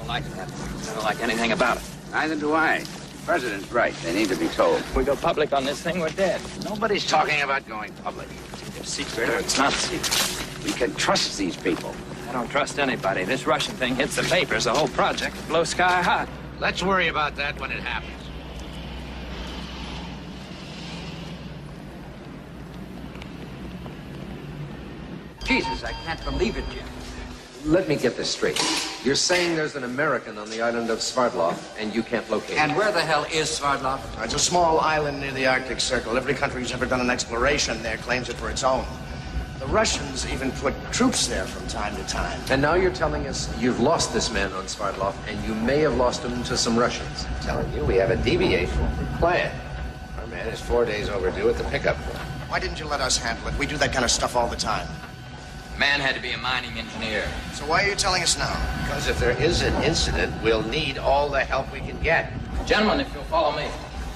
like that. I don't like anything about it. Neither do I. The president's right. They need to be told. If we go public on this thing, we're dead. Nobody's talking about going public. It's secret or it's not secret. We can trust these people. I don't trust anybody. This Russian thing hits the papers, the whole project blows sky high. Let's worry about that when it happens. Jesus, I can't believe it, Jim. Let me get this straight. You're saying there's an American on the island of Sverdlov, and you can't locate him. And where the hell is Sverdlov? It's a small island near the Arctic Circle. Every country who's ever done an exploration there claims it for its own. The Russians even put troops there from time to time. And now you're telling us you've lost this man on Sverdlov, and you may have lost him to some Russians. I'm telling you, we have a deviation from plan. Our man is 4 days overdue at the pickup point. Why didn't you let us handle it? We do that kind of stuff all the time. Man had to be a mining engineer. So why are you telling us now? Because if there is an incident, we'll need all the help we can get. Gentlemen, if you'll follow me.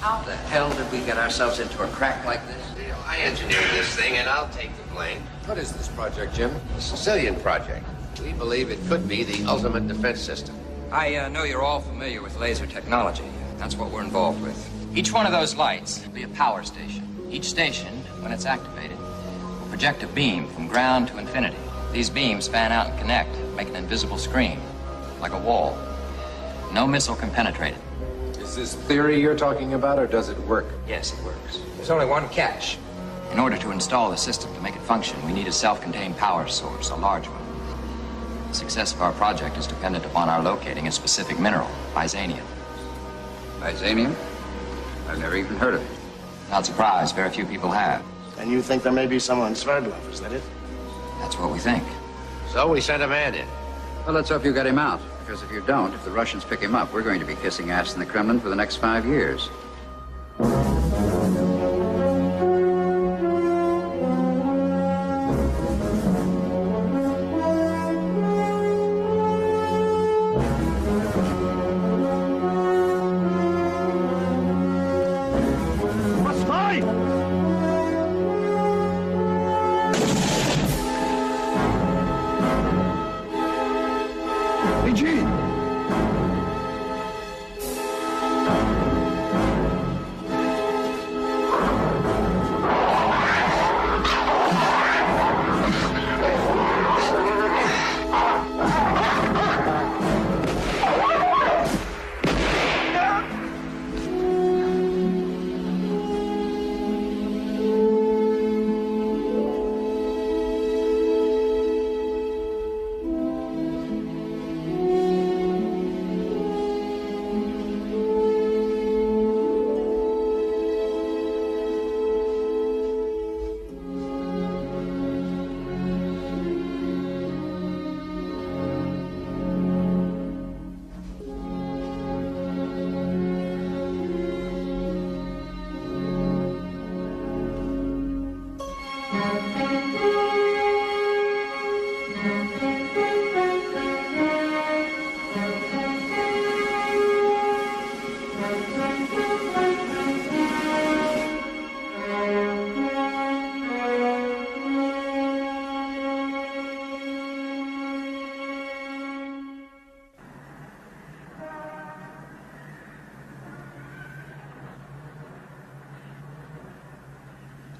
How the hell did we get ourselves into a crack like this? You know, I engineered this thing, and I'll take the blame. What is this project, Jim? The Sicilian project. We believe it could be the ultimate defense system. I know you're all familiar with laser technology. That's what we're involved with. Each one of those lights will be a power station. Each station, when it's activated, will project a beam from ground to infinity. These beams fan out and connect, make an invisible screen, like a wall. No missile can penetrate it. Is this theory you're talking about, or does it work? Yes, it works. There's only one catch. In order to install the system to make it function, we need a self-contained power source, a large one. The success of our project is dependent upon our locating a specific mineral, Byzanium. Byzanium? I've never even heard of it. Not surprised, very few people have. And you think there may be someone in Sverdlov, is that it? That's what we think. So we sent a man in. Well, let's hope you get him out. Because if you don't, if the Russians pick him up, we're going to be kissing ass in the Kremlin for the next 5 years.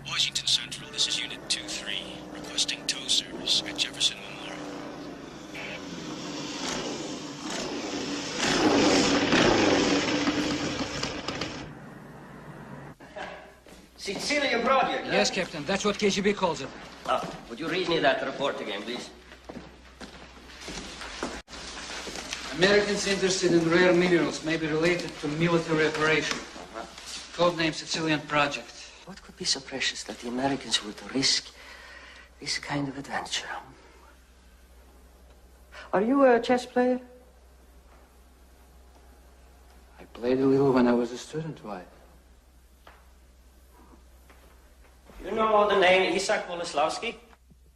Washington Central, this is Unit 2-3, requesting tow service at Jefferson Memorial. Sicilian project, huh? Yes, Captain. That's what KGB calls it. Would you read me that report again, please? Americans interested in rare minerals may be related to military operation. Codename Sicilian Project. What could be so precious that the Americans would risk this kind of adventure? Are you a chess player? I played a little when I was a student. Why? You know the name Isaac Boleslavsky?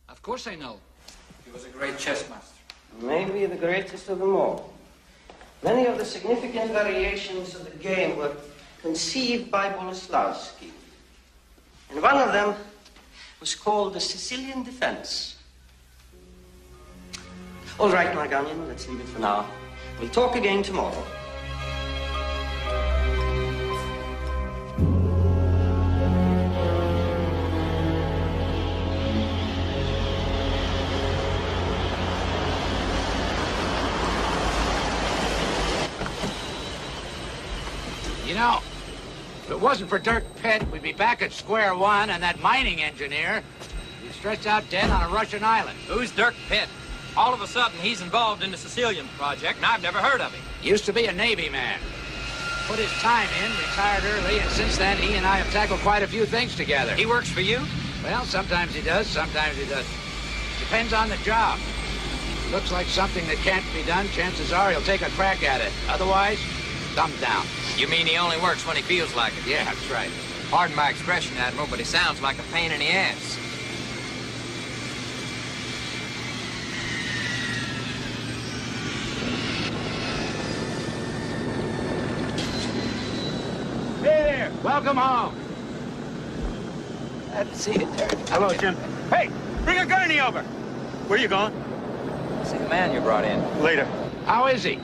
Of course I know. He was a great chess master. Maybe the greatest of them all. Many of the significant variations of the game were conceived by Boleslavsky. And one of them was called the Sicilian Defense. All right, Marganian, let's leave it for now. We'll talk again tomorrow. You know, if it wasn't for Dirk Pitt, we'd be back at square one, and that mining engineer, he's stretched out dead on a Russian island. Who's Dirk Pitt? All of a sudden, he's involved in the Sicilian project, and I've never heard of him. Used to be a Navy man. Put his time in, retired early, and since then, he and I have tackled quite a few things together. He works for you? Well, sometimes he does, sometimes he doesn't. Depends on the job. Looks like something that can't be done, chances are he'll take a crack at it. Otherwise, thumbs down. You mean he only works when he feels like it? Yeah, that's right. Pardon my expression, Admiral, but he sounds like a pain in the ass. Hey there, welcome home. Glad to see you, Dirk. Hello, Jim. Hey, bring a gurney over. Where you going? See the man you brought in. Later. How is he?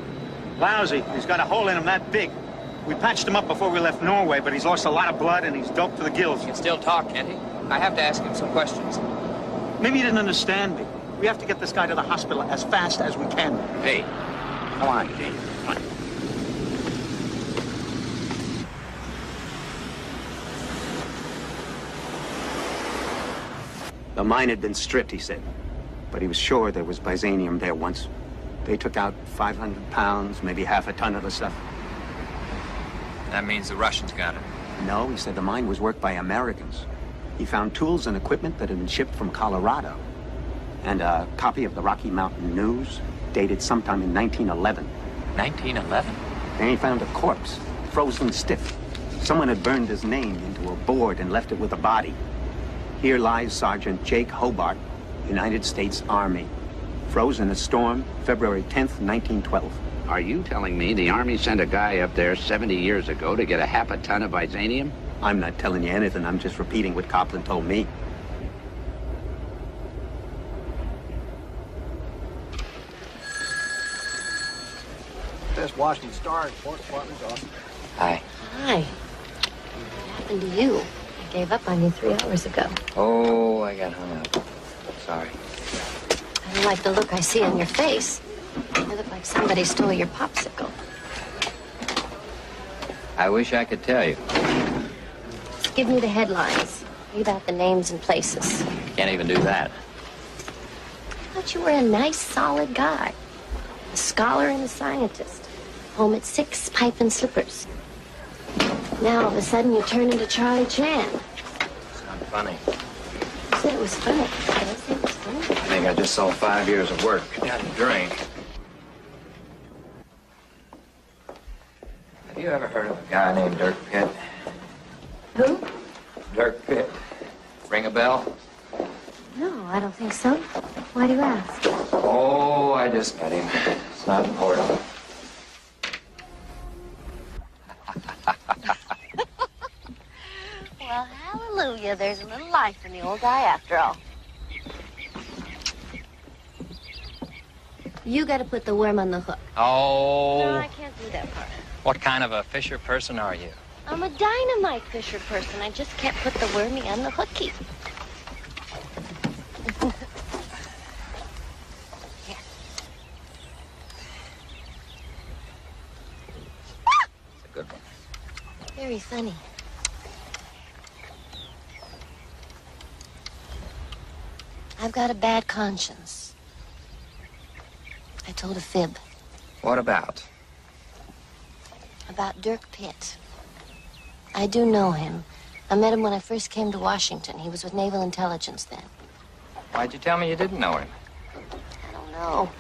Lousy. He's got a hole in him that big. We patched him up before we left Norway, but he's lost a lot of blood and he's doped to the gills. He can still talk, can't he? I have to ask him some questions. Maybe you didn't understand me. We have to get this guy to the hospital as fast as we can. Hey, come on, Jim. Come on. The mine had been stripped, he said, but he was sure there was byzanium there once. They took out 500 pounds, maybe half a ton of the stuff. That means the Russians got it. No, he said the mine was worked by Americans. He found tools and equipment that had been shipped from Colorado. And a copy of the Rocky Mountain News, dated sometime in 1911. 1911? Then he found a corpse, frozen stiff. Someone had burned his name into a board and left it with a body. Here lies Sergeant Jake Hobart, United States Army. Frozen in a storm, February 10th, 1912. Are you telling me the Army sent a guy up there 70 years ago to get a half a ton of byzanium? I'm not telling you anything. I'm just repeating what Copland told me. Best Washington Star Port Department's office. Hi. Hi. What happened to you? I gave up on you 3 hours ago. Oh, I got hung up. Sorry. I don't like the look I see on your face. You look like somebody stole your popsicle. I wish I could tell you. Just give me the headlines. Leave out the names and places. Can't even do that. I thought you were a nice, solid guy. A scholar and a scientist. Home at 6, pipe and slippers. Now, all of a sudden, you turn into Charlie Chan. It's not funny. You said it was funny. Did I say it was funny? I think I just saw 5 years of work. Got a drink. Have you ever heard of a guy named Dirk Pitt? Who? Dirk Pitt. Ring a bell? No, I don't think so. Why do you ask? Oh, I just met him. It's not important. Well, hallelujah. There's a little life in the old guy after all. You got to put the worm on the hook. Oh. No, I can't do that part. What kind of a fisher person are you? I'm a dynamite fisher person. I just can't put the wormy on the hooky. Here. It's a good one. Very funny. I've got a bad conscience. I told a fib. What about? About Dirk Pitt. I do know him. I met him when I first came to Washington. He was with Naval Intelligence then. Why'd you tell me you didn't know him? I don't know.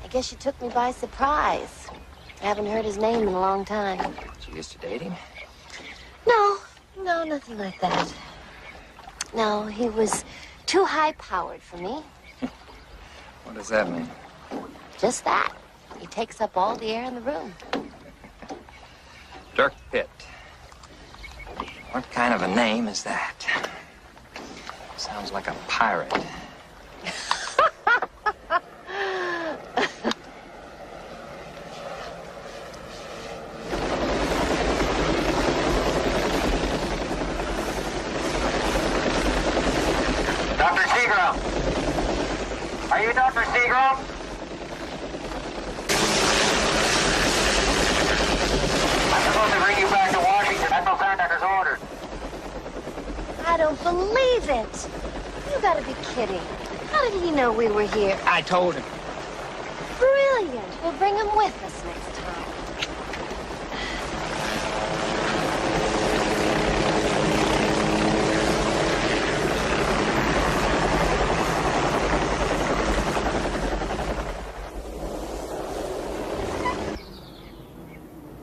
I guess you took me by surprise. I haven't heard his name in a long time. Did you used to date him? No, nothing like that. No, he was too high-powered for me. What does that mean? Just that. He takes up all the air in the room. Dirk Pitt. What kind of a name is that? Sounds like a pirate. up. Are you Dr. Seagram? I'm supposed to bring you back to Washington. That's no Santa's orders. I don't believe it. You gotta be kidding. How did he know we were here? I told him. Brilliant. We'll bring him with us next time.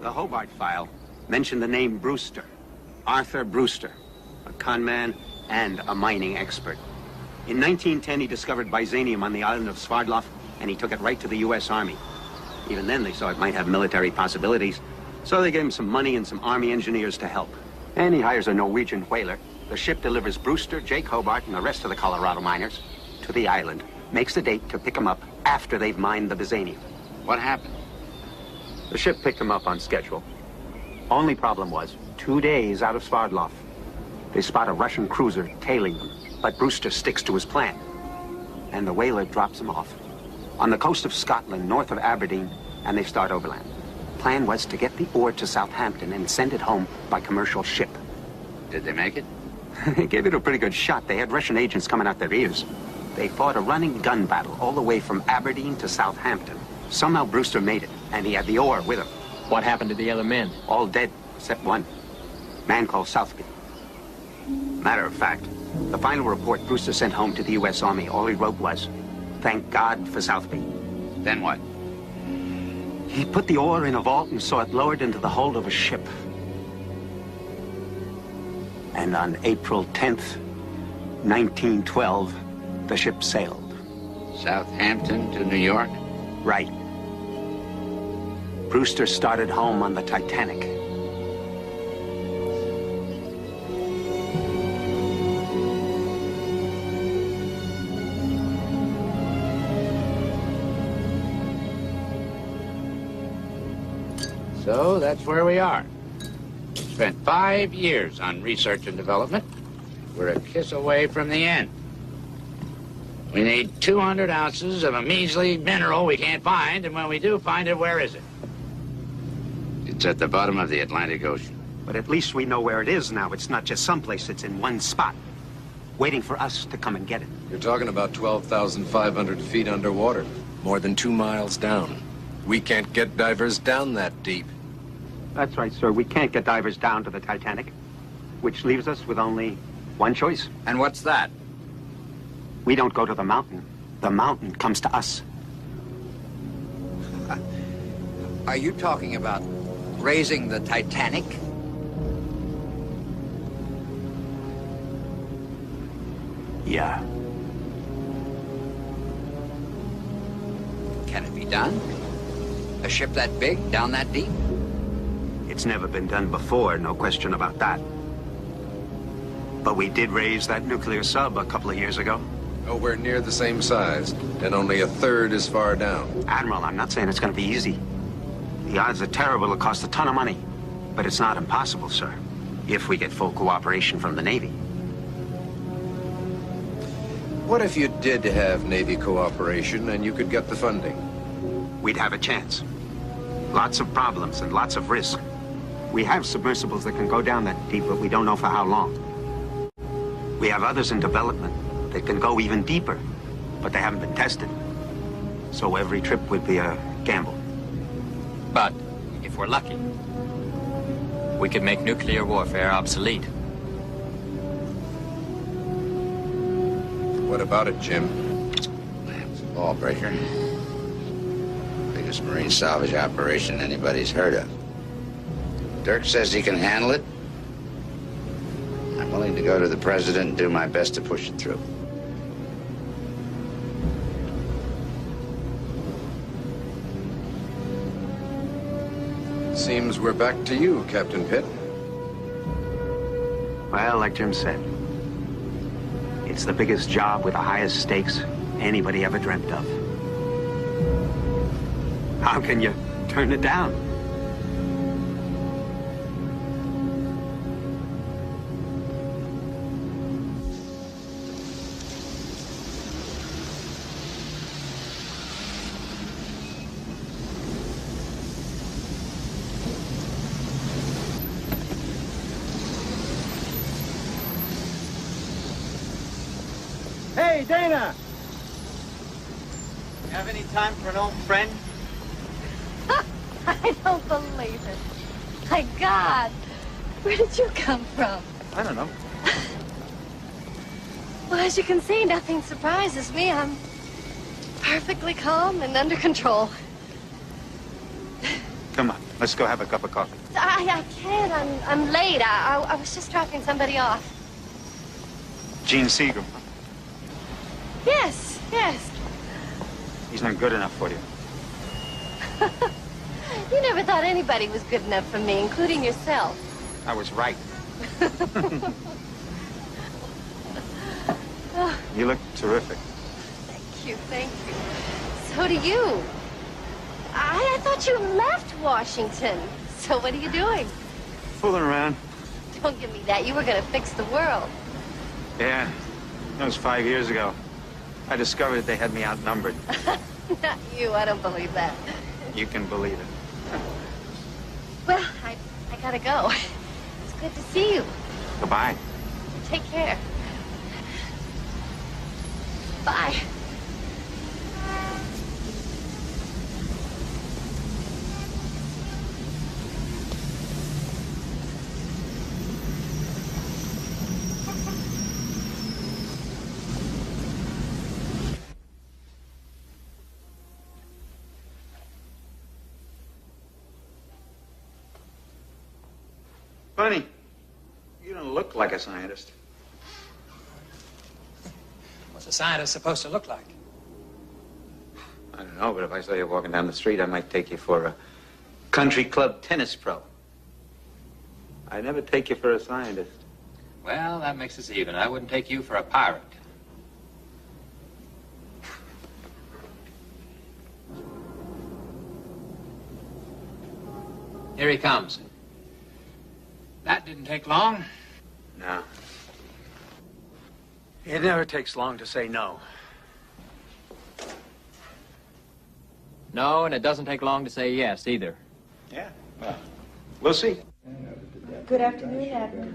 The Hobart file mentioned the name Brewster, Arthur Brewster, a con man and a mining expert. In 1910, he discovered byzanium on the island of Sverdlov, and he took it right to the U.S. Army. Even then, they saw it might have military possibilities, so they gave him some money and some Army engineers to help. And he hires a Norwegian whaler. The ship delivers Brewster, Jake Hobart, and the rest of the Colorado miners to the island, makes a date to pick them up after they've mined the byzanium. What happened? The ship picked them up on schedule. Only problem was, 2 days out of Sverdlov, they spot a Russian cruiser tailing them, but Brewster sticks to his plan, and the whaler drops them off on the coast of Scotland, north of Aberdeen, and they start overland. Plan was to get the ore to Southampton and send it home by commercial ship. Did they make it? They gave it a pretty good shot. They had Russian agents coming out their ears. They fought a running gun battle all the way from Aberdeen to Southampton. Somehow Brewster made it, and he had the ore with him. What happened to the other men? All dead, except one. Man called Southby. Matter of fact, the final report Brewster sent home to the U.S. Army, all he wrote was, "Thank God for Southby." Then what? He put the ore in a vault and saw it lowered into the hold of a ship. And on April 10th, 1912, the ship sailed. Southampton to New York? Right. Brewster started home on the Titanic. So that's where we are. Spent 5 years on research and development. We're a kiss away from the end. We need 200 ounces of a measly mineral we can't find, and when we do find it, where is it? It's at the bottom of the Atlantic Ocean. But at least we know where it is now. It's not just someplace, it's in one spot, waiting for us to come and get it. You're talking about 12,500 feet underwater, more than 2 miles down. We can't get divers down that deep. That's right, sir. We can't get divers down to the Titanic, which leaves us with only one choice. And what's that? We don't go to the mountain. The mountain comes to us. Are you talking about raising the Titanic? Yeah. Can it be done? A ship that big, down that deep? It's never been done before, no question about that. But we did raise that nuclear sub a couple of years ago. Nowhere near the same size, and only a third as far down. Admiral, I'm not saying it's going to be easy. The odds are terrible. It'll cost a ton of money. But it's not impossible, sir, if we get full cooperation from the Navy. What if you did have Navy cooperation and you could get the funding? We'd have a chance. Lots of problems and lots of risk. We have submersibles that can go down that deep, but we don't know for how long. We have others in development that can go even deeper, but they haven't been tested. So every trip would be a gamble. But if we're lucky, we could make nuclear warfare obsolete. What about it, Jim? It's a ball breaker. Biggest marine salvage operation anybody's heard of. Dirk says he can handle it. I'm willing to go to the president and do my best to push it through. Seems we're back to you, Captain Pitt. Well, like Jim said, it's the biggest job with the highest stakes anybody ever dreamt of. How can you turn it down? Hey, Dana! You have any time for an old friend? I don't believe it. My God, where did you come from? I don't know. Well, as you can see, nothing surprises me. I'm perfectly calm and under control. Come on, let's go have a cup of coffee. I can't. I'm late. I was just dropping somebody off. Gene Seagram. Yes, yes. He's not good enough for you. You never thought anybody was good enough for me, including yourself. I was right. You look terrific. Thank you, thank you. So do you. I thought you left Washington. So what are you doing? Fooling around. Don't give me that. You were going to fix the world. Yeah, that was 5 years ago. I discovered they had me outnumbered. Not you. I don't believe that. You can believe it. Well, I gotta go. It's good to see you. Goodbye. Take care. Bye. Funny, you don't look like a scientist. What's a scientist supposed to look like? I don't know, but if I saw you walking down the street, I might take you for a country club tennis pro. I'd never take you for a scientist. Well, that makes us even. I wouldn't take you for a pirate. Here he comes. That didn't take long. No. It never takes long to say no. No, and it doesn't take long to say yes, either. Yeah, well, we'll see. Good afternoon, Admiral.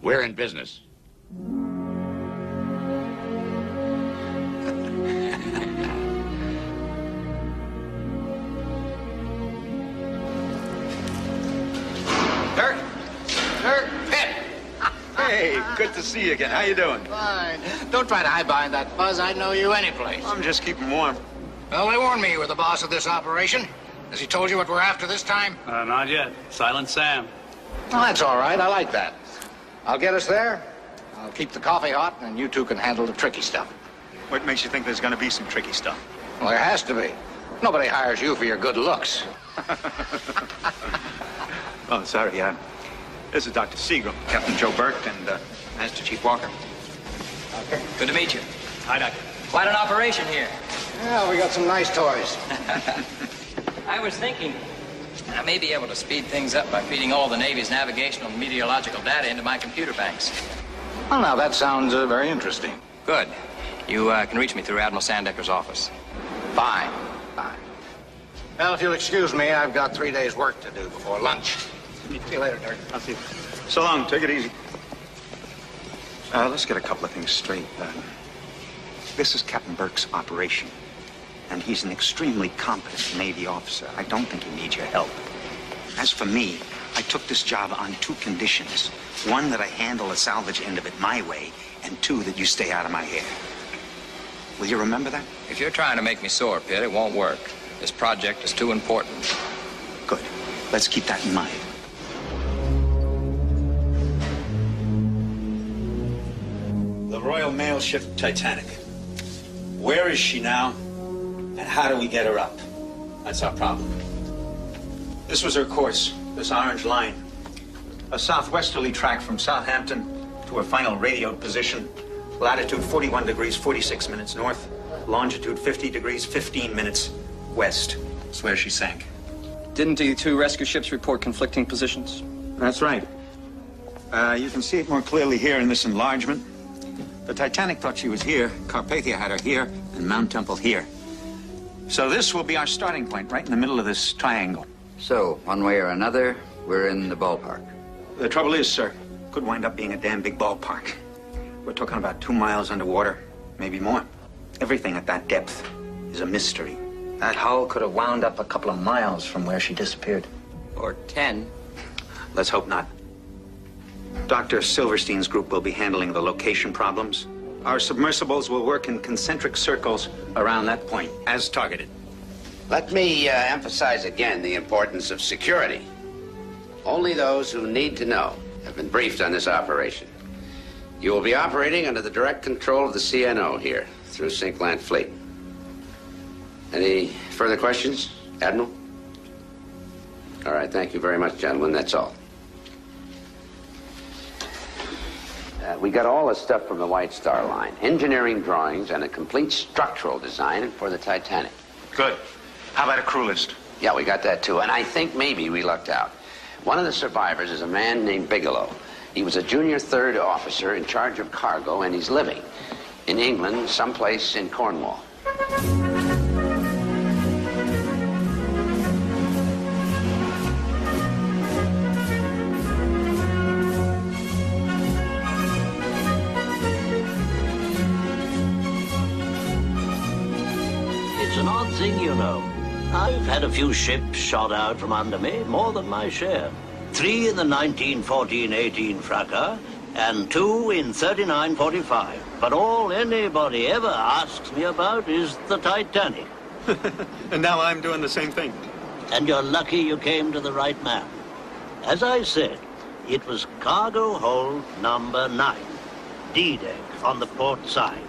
We're in business. Hey, good to see you again. How you doing? Fine. Don't try to hide behind that fuzz. I'd know you anyplace. I'm just keeping warm. Well, they warned me you were the boss of this operation. Has he told you what we're after this time? Not yet. Silent Sam. Well, that's all right. I like that. I'll get us there. I'll keep the coffee hot, and you two can handle the tricky stuff. What makes you think there's going to be some tricky stuff? Well, there has to be. Nobody hires you for your good looks. Oh, sorry, this is Dr. Seagram, Captain Joe Burke, and Master Chief Walker. Okay. Good to meet you. Hi, Doctor. Quite an operation here. Yeah, we got some nice toys. I was thinking I may be able to speed things up by feeding all the Navy's navigational and meteorological data into my computer banks. Well, now, that sounds very interesting. Good. You can reach me through Admiral Sandecker's office. Fine. Well, if you'll excuse me, I've got 3 days' work to do before lunch. See you later, Dirk. I'll see you. So long. Take it easy. Let's get a couple of things straight. This is Captain Burke's operation, and he's an extremely competent Navy officer. I don't think he needs your help. As for me, I took this job on 2 conditions. 1, that I handle the salvage end of it my way, and 2, that you stay out of my hair. Will you remember that? If you're trying to make me sore, Pitt, it won't work. This project is too important. Good. Let's keep that in mind. The Royal Mail ship Titanic. Where is she now, and how do we get her up? That's our problem. This was her course, this orange line. A southwesterly track from Southampton to her final radioed position. Latitude 41 degrees, 46 minutes north. Longitude 50 degrees, 15 minutes west. That's where she sank. Didn't the 2 rescue ships report conflicting positions? That's right. You can see it more clearly here in this enlargement. The Titanic thought she was here, Carpathia had her here, and Mount Temple here. So this will be our starting point, right in the middle of this triangle. So, one way or another, we're in the ballpark. The trouble is, sir, could wind up being a damn big ballpark. We're talking about 2 miles underwater, maybe more. Everything at that depth is a mystery. That hull could have wound up a couple of miles from where she disappeared. Or 10. Let's hope not. Dr. Silverstein's group will be handling the location problems. Our submersibles will work in concentric circles around that point, as targeted. Let me emphasize again the importance of security. Only those who need to know have been briefed on this operation. You will be operating under the direct control of the CNO here through Syncland Fleet. Any further questions, Admiral? All right, thank you very much, gentlemen. That's all. We got all the stuff from the White Star Line, engineering drawings and a complete structural design for the Titanic. Good. How about a crew list? Yeah, we got that too, and I think maybe we lucked out. One of the survivors is a man named Bigelow. He was a junior third officer in charge of cargo, and he's living in England, someplace in Cornwall. It's an odd thing, you know. I've had a few ships shot out from under me, more than my share. 3 in the 1914-18 fracas, and 2 in 39-45. But all anybody ever asks me about is the Titanic. And now I'm doing the same thing. And you're lucky you came to the right man. As I said, it was cargo hold number 9, D-deck on the port side.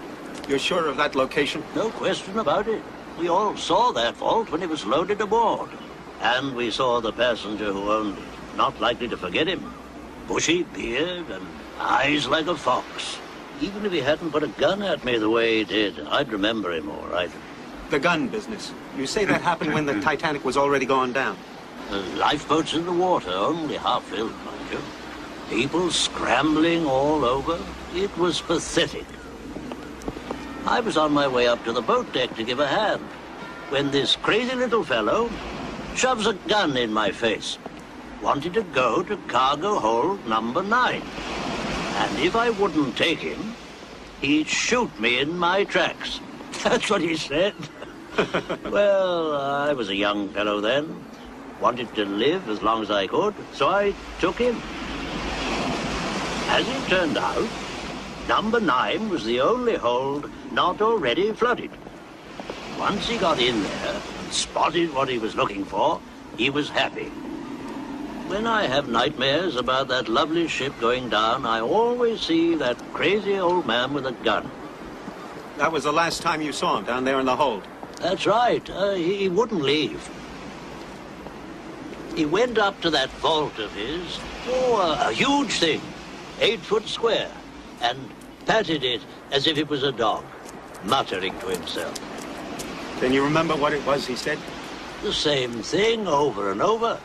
You're sure of that location? No question about it. We all saw that vault when it was loaded aboard. And we saw the passenger who owned it. Not likely to forget him. Bushy beard and eyes like a fox. Even if he hadn't put a gun at me the way he did, I'd remember him all right. The gun business. You say that happened when the Titanic was already gone down? The lifeboats in the water, only half filled, mind you. People scrambling all over. It was pathetic. I was on my way up to the boat deck to give a hand when this crazy little fellow shoves a gun in my face. Wanted to go to cargo hold number 9. And if I wouldn't take him, he'd shoot me in my tracks. That's what he said. Well, I was a young fellow then. Wanted to live as long as I could, so I took him. As it turned out, number 9 was the only hold not already flooded. Once he got in there and spotted what he was looking for, he was happy. When I have nightmares about that lovely ship going down, I always see that crazy old man with a gun. That was the last time you saw him down there in the hold. That's right. He wouldn't leave. He went up to that vault of his, a huge thing, 8 foot square, and patted it as if it was a dog, muttering to himself. Can you remember what it was he said? The same thing over and over.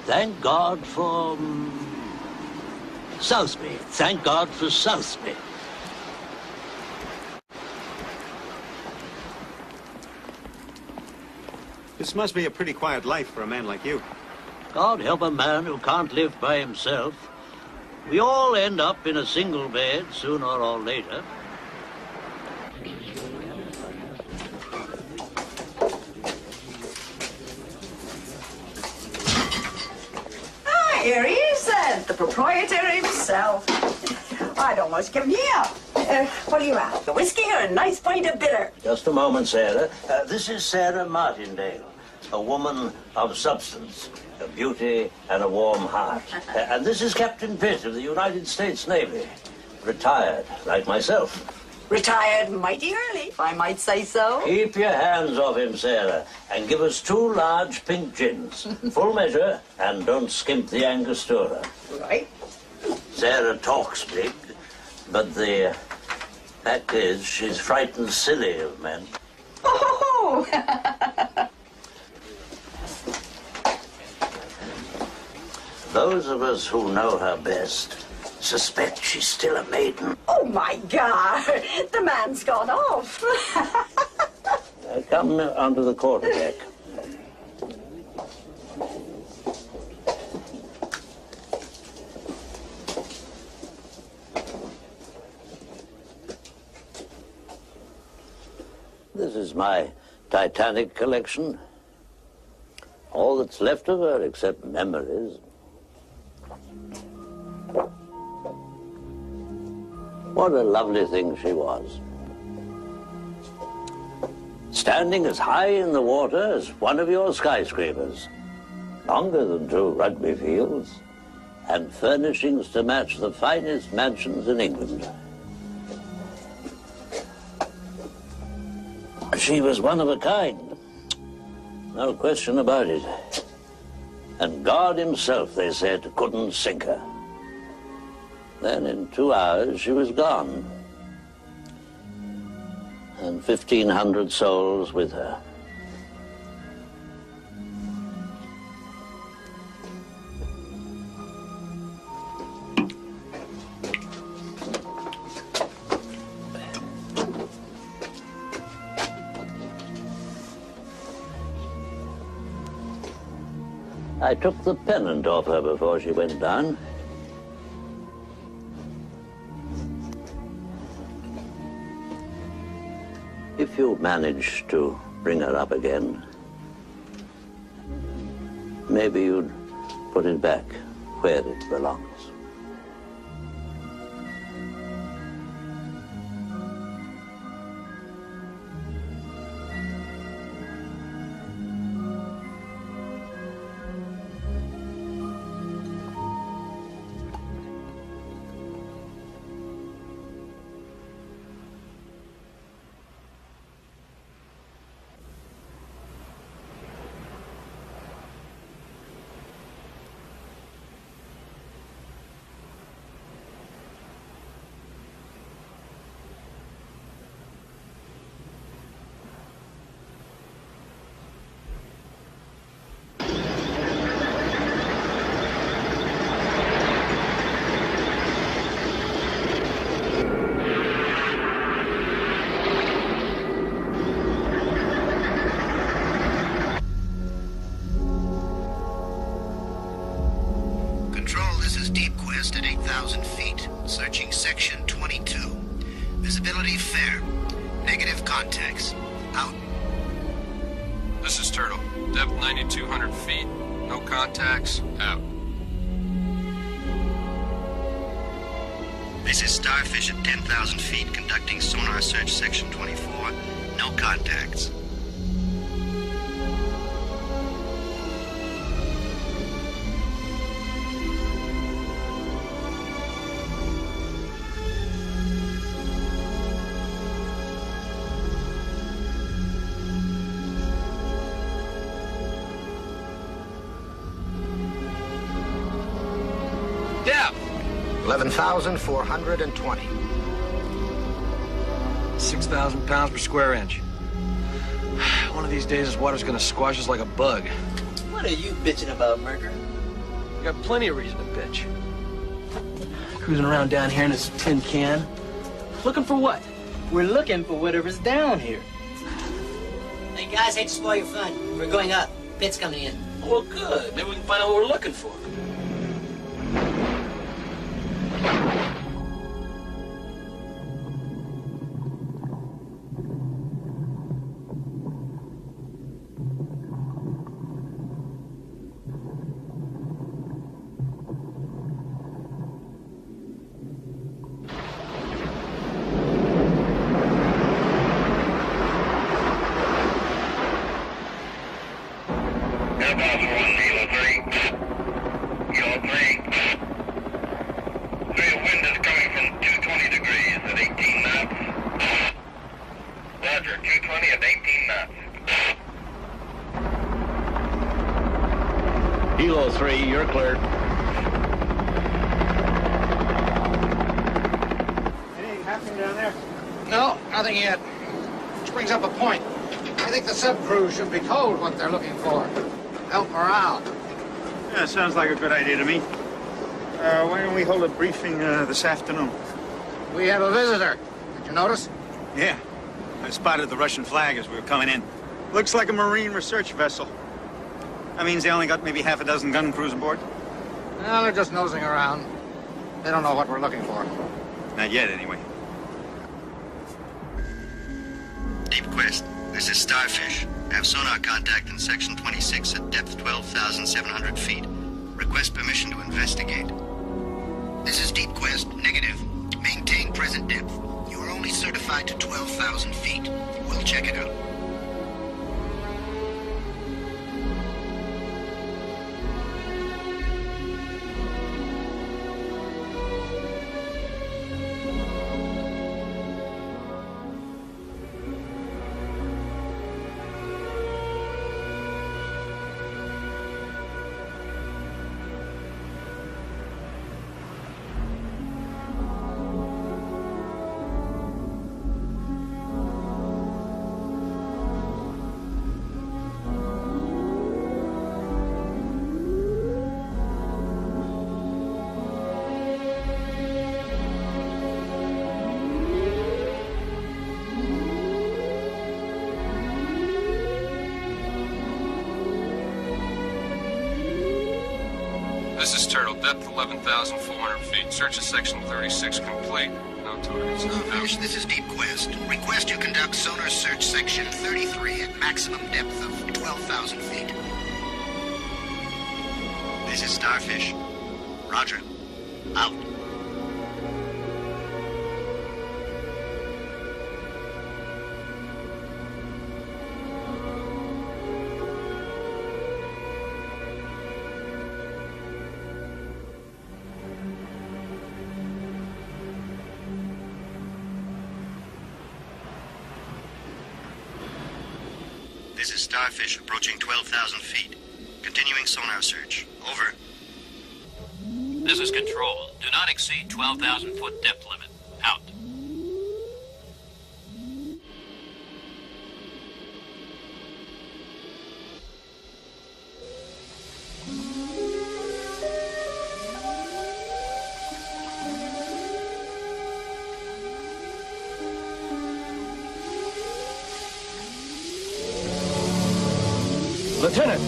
Thank God for Southby. Thank God for Southby. This must be a pretty quiet life for a man like you. God help a man who can't live by himself. We all end up in a single bed sooner or later. Here he is then, the proprietor himself. I'd almost give me up. What are you at? The whiskey or a nice pint of bitter? Just a moment, Sarah. This is Sarah Martindale, a woman of substance, a beauty and a warm heart. And this is Captain Pitt of the United States Navy, retired, like myself. Retired mighty early, if I might say so. Keep your hands off him, Sarah, and give us 2 large pink gins. Full measure, and don't skimp the Angostura. Right. Sarah talks big, but the fact is she's frightened silly of men. Oh! Those of us who know her best suspect she's still a maiden. Oh, my God! The man's gone off. That Come onto the quarterdeck. This is my Titanic collection. All that's left of her except memories. What a lovely thing she was. Standing as high in the water as one of your skyscrapers. Longer than 2 rugby fields. And furnishings to match the finest mansions in England. She was one of a kind. No question about it. And God himself, they said, couldn't sink her. Then in 2 hours, she was gone. And 1,500 souls with her. I took the pennant off her before she went down. If you manage to bring her up again, maybe you'd put it back where it belongs. Searching section 22. Visibility fair. Negative contacts. Out. This is Turtle. Depth 9,200 feet. No contacts. Out. This is Starfish at 10,000 feet, conducting sonar search section 24. No contacts. Depth 11,420. 6,000 pounds per square inch. One of these days, this water's gonna squash us like a bug. What are you bitching about, Merker? You got plenty of reason to bitch. Cruising around down here in this tin can. Looking for what? We're looking for whatever's down here. Hey, guys, hate to spoil your fun. We're going up. Pit's coming in. Well, good. Maybe we can find out what we're looking for. Kilo 3, you're cleared. Anything happening down there? No, nothing yet. Which brings up a point. I think the sub-crew should be told what they're looking for. Help morale. Yeah, sounds like a good idea to me. Why don't we hold a briefing this afternoon? We have a visitor. Did you notice? Yeah. I spotted the Russian flag as we were coming in. Looks like a Marine research vessel. That means they only got maybe half a dozen gun crews aboard? Well, they're just nosing around. They don't know what we're looking for. Not yet, anyway. Deep Quest, this is Starfish. Have sonar contact in section 26 at depth 12,700 feet. Request permission to investigate. This is Deep Quest. Negative. Maintain present depth. You are only certified to 12,000 feet. We'll check it out. This is Turtle, depth 11,400 feet. Search of section 36 complete. No targets. Starfish, this is Deep Quest. Request you conduct sonar search section 33 at maximum depth of 12,000 feet. This is Starfish. Roger. Out. This is Starfish, approaching 12,000 feet. Continuing sonar search. Over. This is Control. Do not exceed 12,000-foot depth limit. Out. Lieutenant!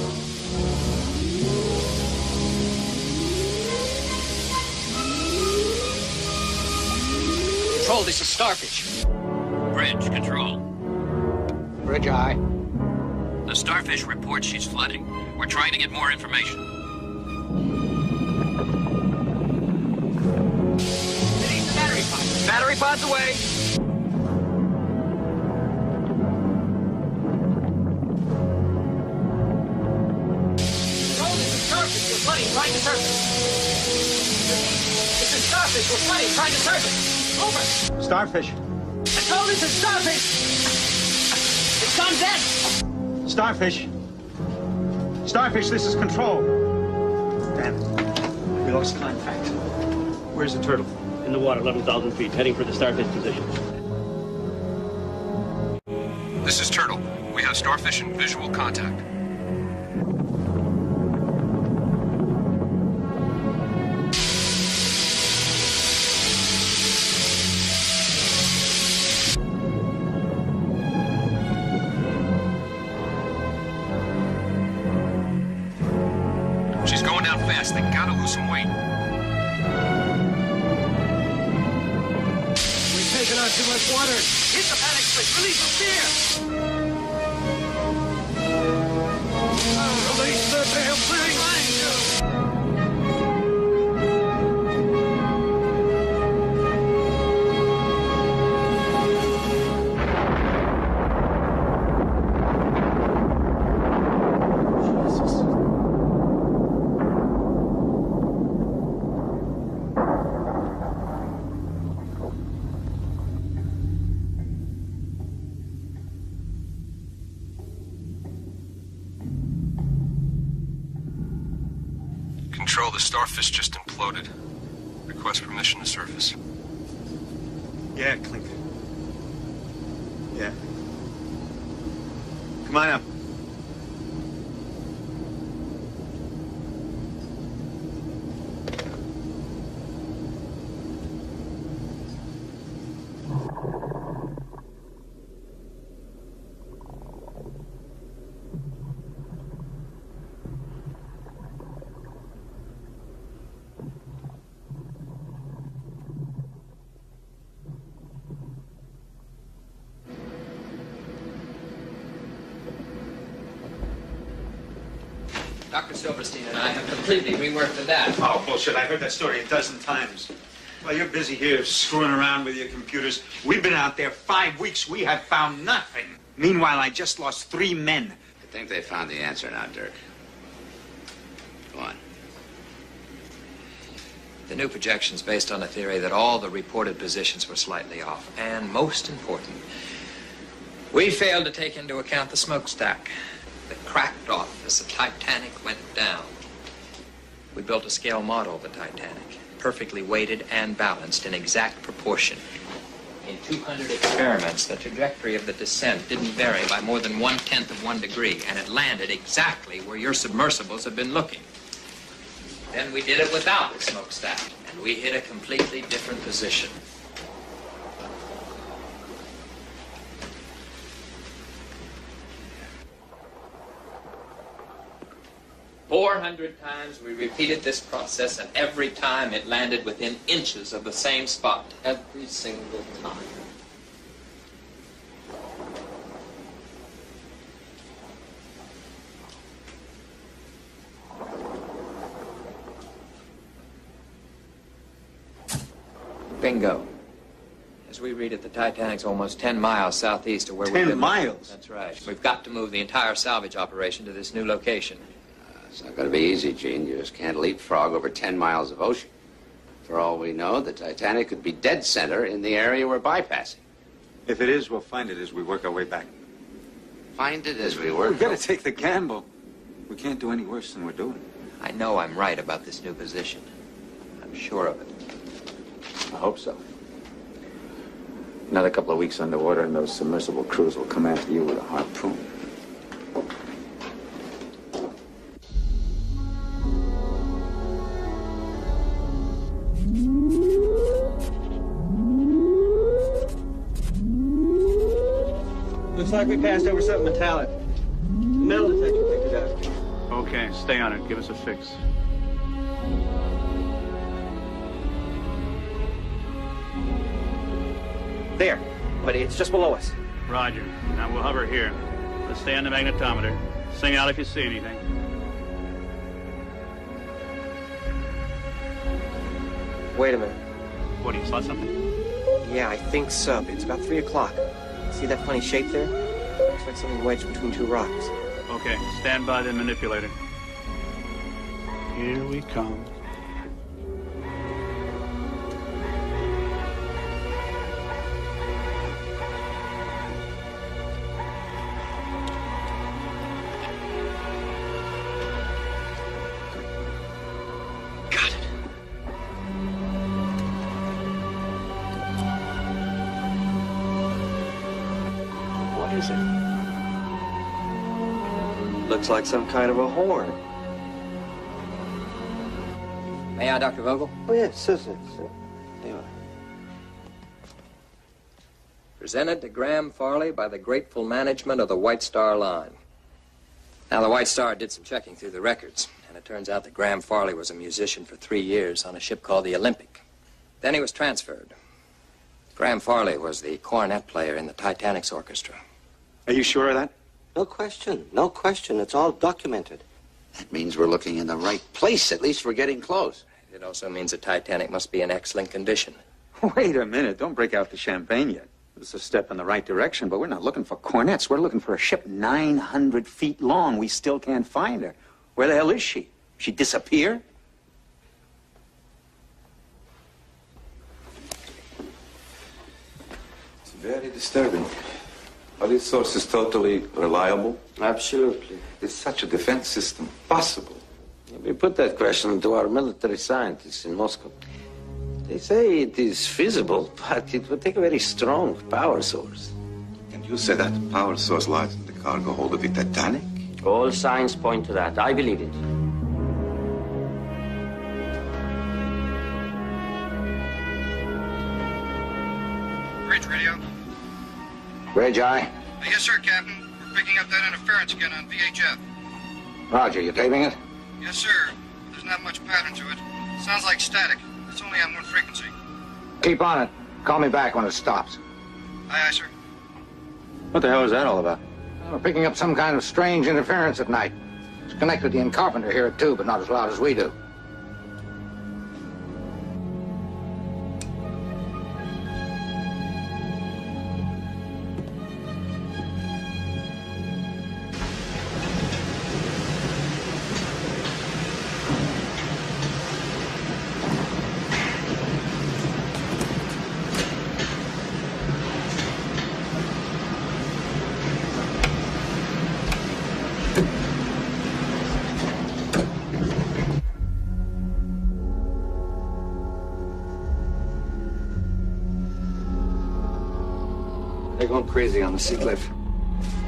Control, this is Starfish. Bridge, Control. Bridge eye. The Starfish reports she's flooding. We're trying to get more information. Release the battery pods. Battery pods away. Flooding, trying to surface. This is Starfish. We're flooding, trying to surface. Over. Starfish. Control, this is Starfish. It's on deck. Starfish. Starfish, this is Control. Damn it. We lost contact. Where's the turtle? In the water, 11,000 feet, heading for the Starfish position. This is Turtle. We have Starfish in visual contact. She's going down fast. They gotta lose some weight. We've taken on too much water. Hit the panic switch. Release the steer. Release the damn thing. Control, the Starfish just imploded. Request permission to surface. Yeah, Clink. Yeah. Come on up. Dr. Silverstein and I have completely reworked the data. Oh, bullshit. I heard that story a dozen times. While you're busy here screwing around with your computers, we've been out there 5 weeks. We have found nothing. Meanwhile, I just lost 3 men. I think they found the answer now, Dirk. Go on. The new projection's based on a theory that all the reported positions were slightly off. And most important, we failed to take into account the smokestack that cracked off as the Titanic went down. We built a scale model of the Titanic, perfectly weighted and balanced in exact proportion. In 200 experiments, the trajectory of the descent didn't vary by more than 1/10 of 1 degree, and it landed exactly where your submersibles have been looking. Then we did it without the smokestack, and we hit a completely different position. 400 times we repeated this process, and every time it landed within inches of the same spot. Every single time. Bingo. As we read it, the Titanic's almost 10 miles southeast of where we've been. 10 miles? That's right. We've got to move the entire salvage operation to this new location. It's not going to be easy, Gene. You just can't leapfrog over 10 miles of ocean. For all we know, the Titanic could be dead center in the area we're bypassing. If it is, we'll find it as we work our way back. Find it as we work. We've got to take the gamble. We can't do any worse than we're doing. I know I'm right about this new position. I'm sure of it. I hope so. Another couple of weeks underwater and those submersible crews will come after you with a harpoon. Looks like we passed over something metallic. Metal detector picked it up. Okay, stay on it. Give us a fix. There, but it's just below us. Roger. Now we'll hover here. Let's stay on the magnetometer. Sing out if you see anything. Wait a minute. What, do you saw something? Yeah, I think so. It's about 3 o'clock. See that funny shape there? Looks like something wedged between 2 rocks. Okay, stand by the manipulator. Here we come. Looks like some kind of a horn. May I, Dr. Vogel? Oh, yes, certainly. There you are. Presented to Graham Farley by the grateful management of the White Star Line. Now, the White Star did some checking through the records, and it turns out that Graham Farley was a musician for 3 years on a ship called the Olympic. Then he was transferred. Graham Farley was the cornet player in the Titanic's orchestra. Are you sure of that? No question. No question. It's all documented. That means we're looking in the right place. At least we're getting close. It also means the Titanic must be in excellent condition. Wait a minute. Don't break out the champagne yet. It's a step in the right direction, but we're not looking for cornets. We're looking for a ship 900 feet long. We still can't find her. Where the hell is she? She disappear? It's very disturbing. Are these sources totally reliable? Absolutely. Is such a defense system possible? We put that question to our military scientists in Moscow. They say it is feasible, but it would take a very strong power source. And you say that power source lies in the cargo hold of the Titanic? All signs point to that. I believe it. Bridge radio. Bridge eye. Yes, sir, Captain. We're picking up that interference again on VHF. Roger, you taping it? Yes, sir. There's not much pattern to it. Sounds like static. It's only on one frequency. Keep on it. Call me back when it stops. Aye, sir. What the hell is that all about? We're picking up some kind of strange interference at night. It's connected to the Carpenter here too, but not as loud as we do. They're going crazy on the sea cliff.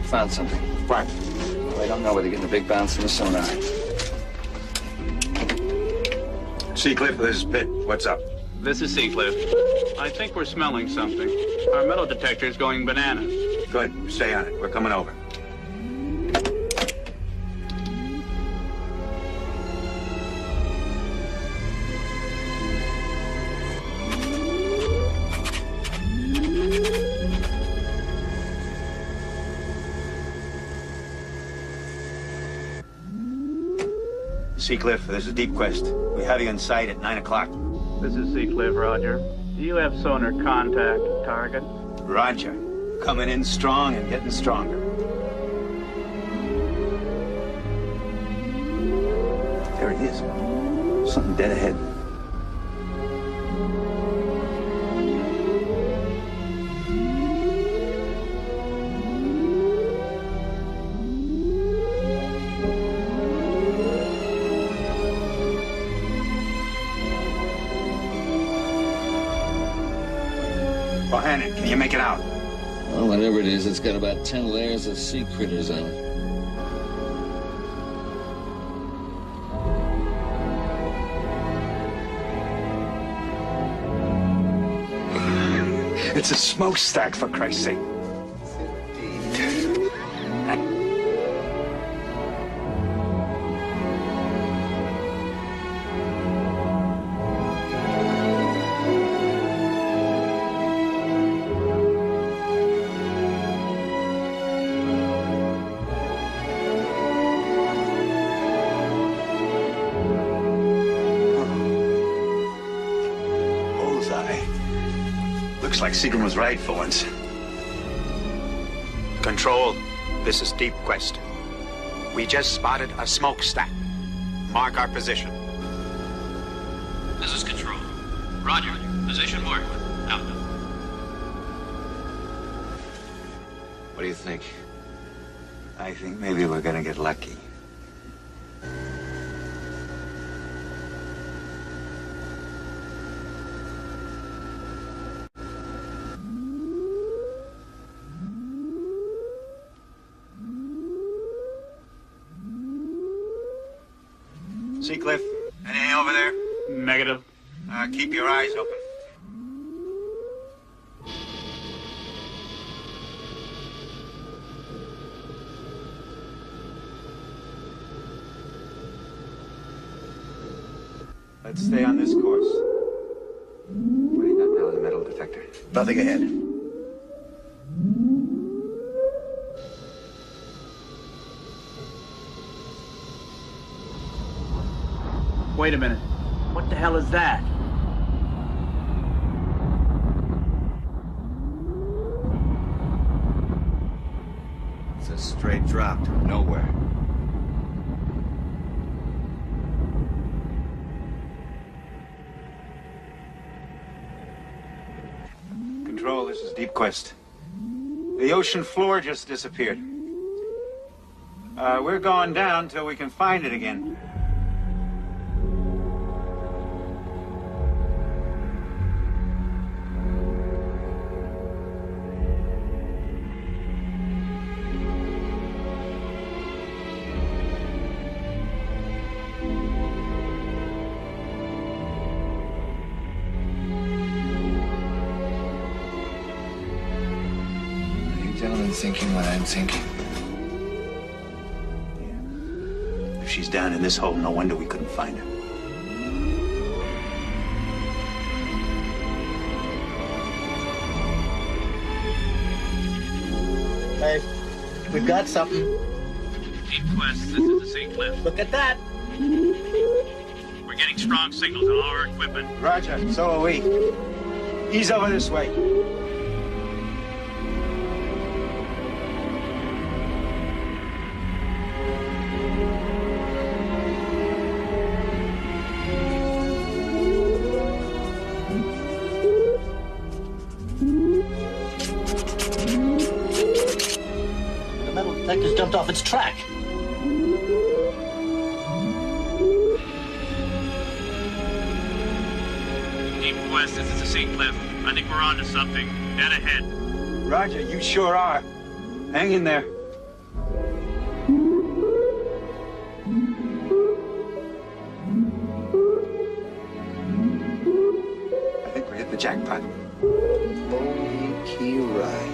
Found something. What? Well, I don't know, but they're getting a big bounce from the sonar. Seacliff, this is Pitt. What's up? This is Seacliff. I think we're smelling something. Our metal detector is going bananas. Good. Stay on it. We're coming over. Seacliff, this is Deep Quest. We have you in sight at 9 o'clock. This is Seacliff, Roger. Do you have sonar contact target? Roger. Coming in strong and getting stronger. There it is. Something dead ahead. Bohannon, can you make it out? Well, whatever it is, it's got about 10 layers of sea critters on it. It's a smokestack, for Christ's sake. Looks like Seagram was right for once. Control, this is Deep Quest. We just spotted a smokestack. Mark our position. This is Control. Roger. Position marked. Out. What do you think? I think maybe we're gonna get lucky. Seacliff, anything over there? Negative. Keep your eyes open. Let's stay on this course. What do you got now in the metal detector? Nothing ahead. Wait a minute. What the hell is that? It's a straight drop to nowhere. Control, this is Deep Quest. The ocean floor just disappeared. We're going down till we can find it again. Gentlemen thinking what I'm thinking. If she's down in this hole, no wonder we couldn't find her. Hey, we've got something. Deep Quest, this is the Sea Cliff. Look at that. We're getting strong signals on all our equipment. Roger, so are we. Ease over this way. The metal detector's jumped off its track. Deep Quest, this is the Sea Cliff. I think we're on to something. Dead ahead. Roger, you sure are. Hang in there. I think we hit the jackpot. Holy key rise.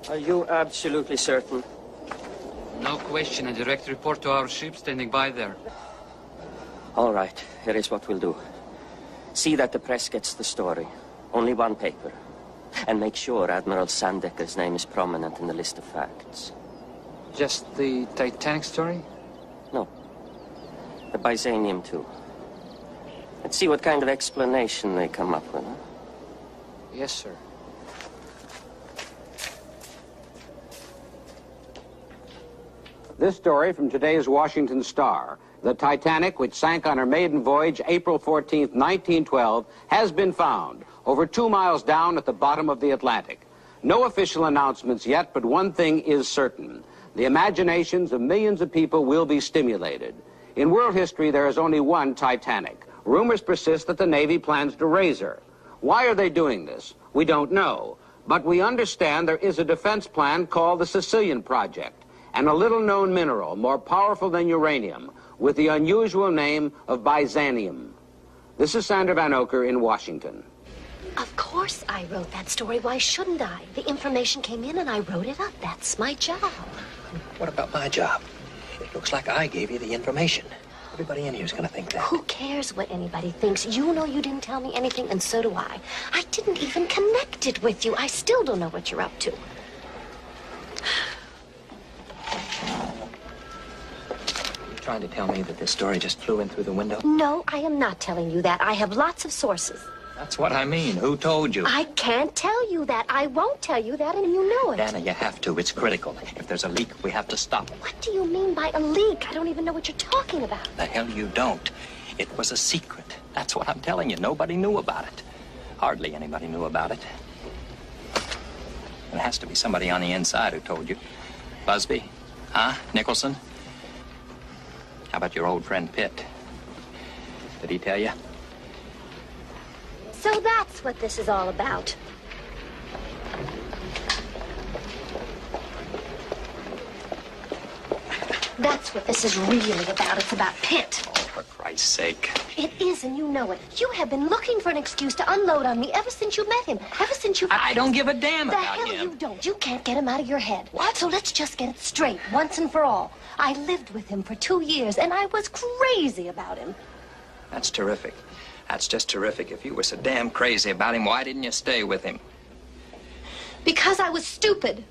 Are you absolutely certain? No question. A direct report to our ship standing by there. All right. Here is what we'll do. See that the press gets the story. Only one paper. And make sure Admiral Sandecker's name is prominent in the list of facts. Just the Titanic story? No. The Byzanium, too. Let's see what kind of explanation they come up with, huh? Yes, sir. This story from today's Washington Star. The Titanic, which sank on her maiden voyage April 14th, 1912, has been found over 2 miles down at the bottom of the Atlantic. No official announcements yet, but one thing is certain. The imaginations of millions of people will be stimulated. In world history, there is only one Titanic. Rumors persist that the Navy plans to raise her. Why are they doing this? We don't know. But we understand there is a defense plan called the Sicilian Project, and a little-known mineral more powerful than uranium, with the unusual name of Byzanium. This is Sandra Van Oker in Washington. Of course I wrote that story. Why shouldn't I? The information came in and I wrote it up. That's my job. What about my job? It looks like I gave you the information. Everybody in here is going to think that. Who cares what anybody thinks? You know you didn't tell me anything, and so do I. I didn't even connect it with you. I still don't know what you're up to. You're trying to tell me that this story just flew in through the window? No, I am not telling you that. I have lots of sources. That's what I mean. Who told you? I can't tell you that. I won't tell you that, and you know it. Dana, you have to. It's critical. If there's a leak, we have to stop it. What do you mean by a leak? I don't even know what you're talking about. The hell you don't. It was a secret. That's what I'm telling you. Nobody knew about it. Hardly anybody knew about it. There has to be somebody on the inside who told you. Busby? Huh? Nicholson? How about your old friend Pitt? Did he tell you? So that's what this is all about. That's what this is really about. It's about Pitt. Oh, for Christ's sake. It is, and you know it. You have been looking for an excuse to unload on me ever since you met him. Ever since you... I don't give a damn about him. The hell you don't. You can't get him out of your head. What? So let's just get it straight, once and for all. I lived with him for 2 years, and I was crazy about him. That's terrific. That's just terrific. If you were so damn crazy about him, why didn't you stay with him? Because I was stupid.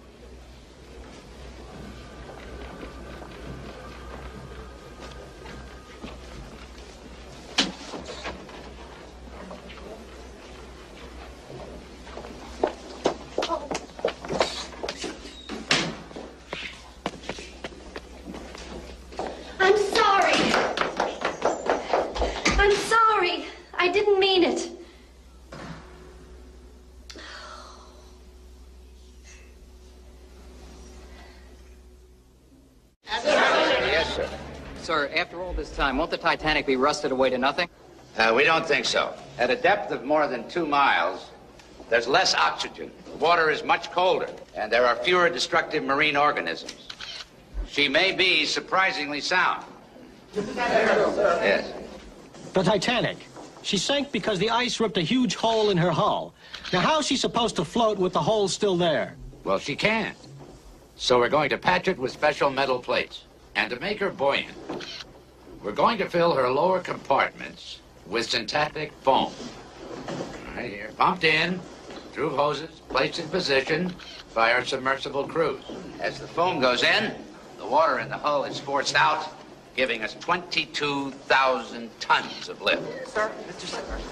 I'm sorry. I'm sorry. I didn't mean it. Yes, sir. Sir, after all this time, won't the Titanic be rusted away to nothing? We don't think so. At a depth of more than 2 miles, there's less oxygen. The water is much colder, and there are fewer destructive marine organisms. She may be surprisingly sound. Yes. The Titanic. She sank because the ice ripped a huge hole in her hull. Now, how is she supposed to float with the hole still there? Well, she can't. So we're going to patch it with special metal plates. And to make her buoyant, we're going to fill her lower compartments with syntactic foam. Right here, pumped in through hoses, placed in position by our submersible crews. As the foam goes in, the water in the hull is forced out, giving us 22,000 tons of lift. Sir,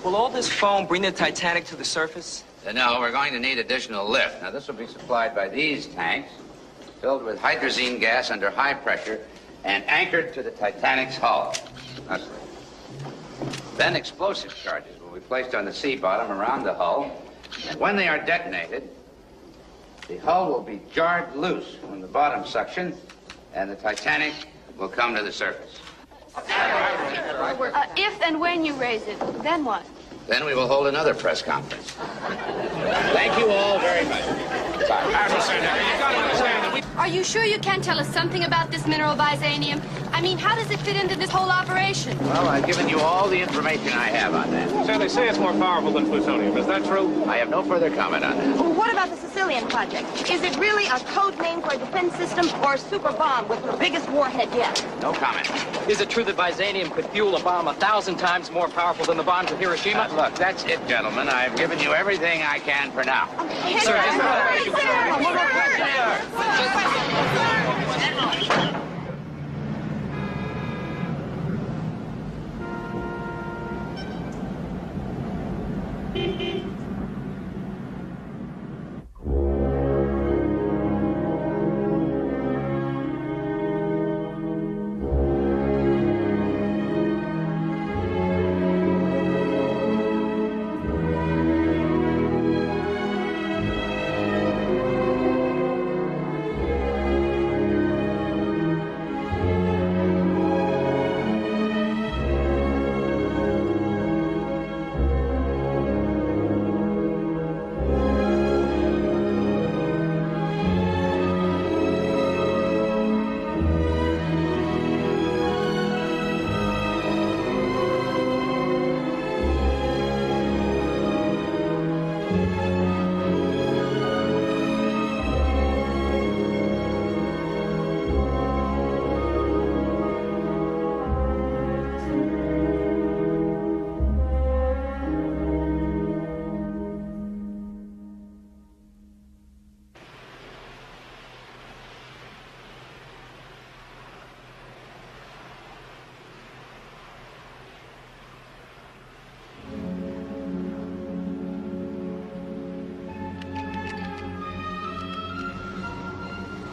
will all this foam bring the Titanic to the surface? No, we're going to need additional lift. Now, this will be supplied by these tanks, filled with hydrazine gas under high pressure and anchored to the Titanic's hull. Then explosive charges will be placed on the sea bottom around the hull, and when they are detonated, the hull will be jarred loose from the bottom suction, and the Titanic will come to the surface. If and when you raise it, then what? Then we will hold another press conference. Thank you all very much. Are you sure you can tell us something about this mineral Byzanium? I mean, how does it fit into this whole operation? Well, I've given you all the information I have on that. So they say it's more powerful than plutonium. Is that true? I have no further comment on that. Well, what about the Sicilian Project? Is it really a code name for a defense system or a super bomb with the biggest warhead yet? No comment. Is it true that Byzanium could fuel a bomb 1,000 times more powerful than the bombs of Hiroshima? Look, that's it, gentlemen. I've given you everything I can for now. Sir,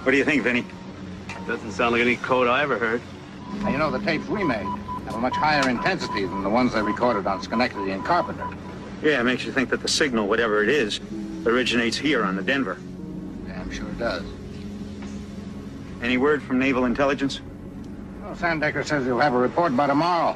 What do you think, Vinny? Doesn't sound like any code I ever heard. Now, you know, the tapes we made have a much higher intensity than the ones they recorded on Schenectady and Carpenter. Yeah, it makes you think that the signal, whatever it is, originates here on the Denver. Yeah, I'm sure it does. Any word from Naval Intelligence? Well, Sandecker says he'll have a report by tomorrow.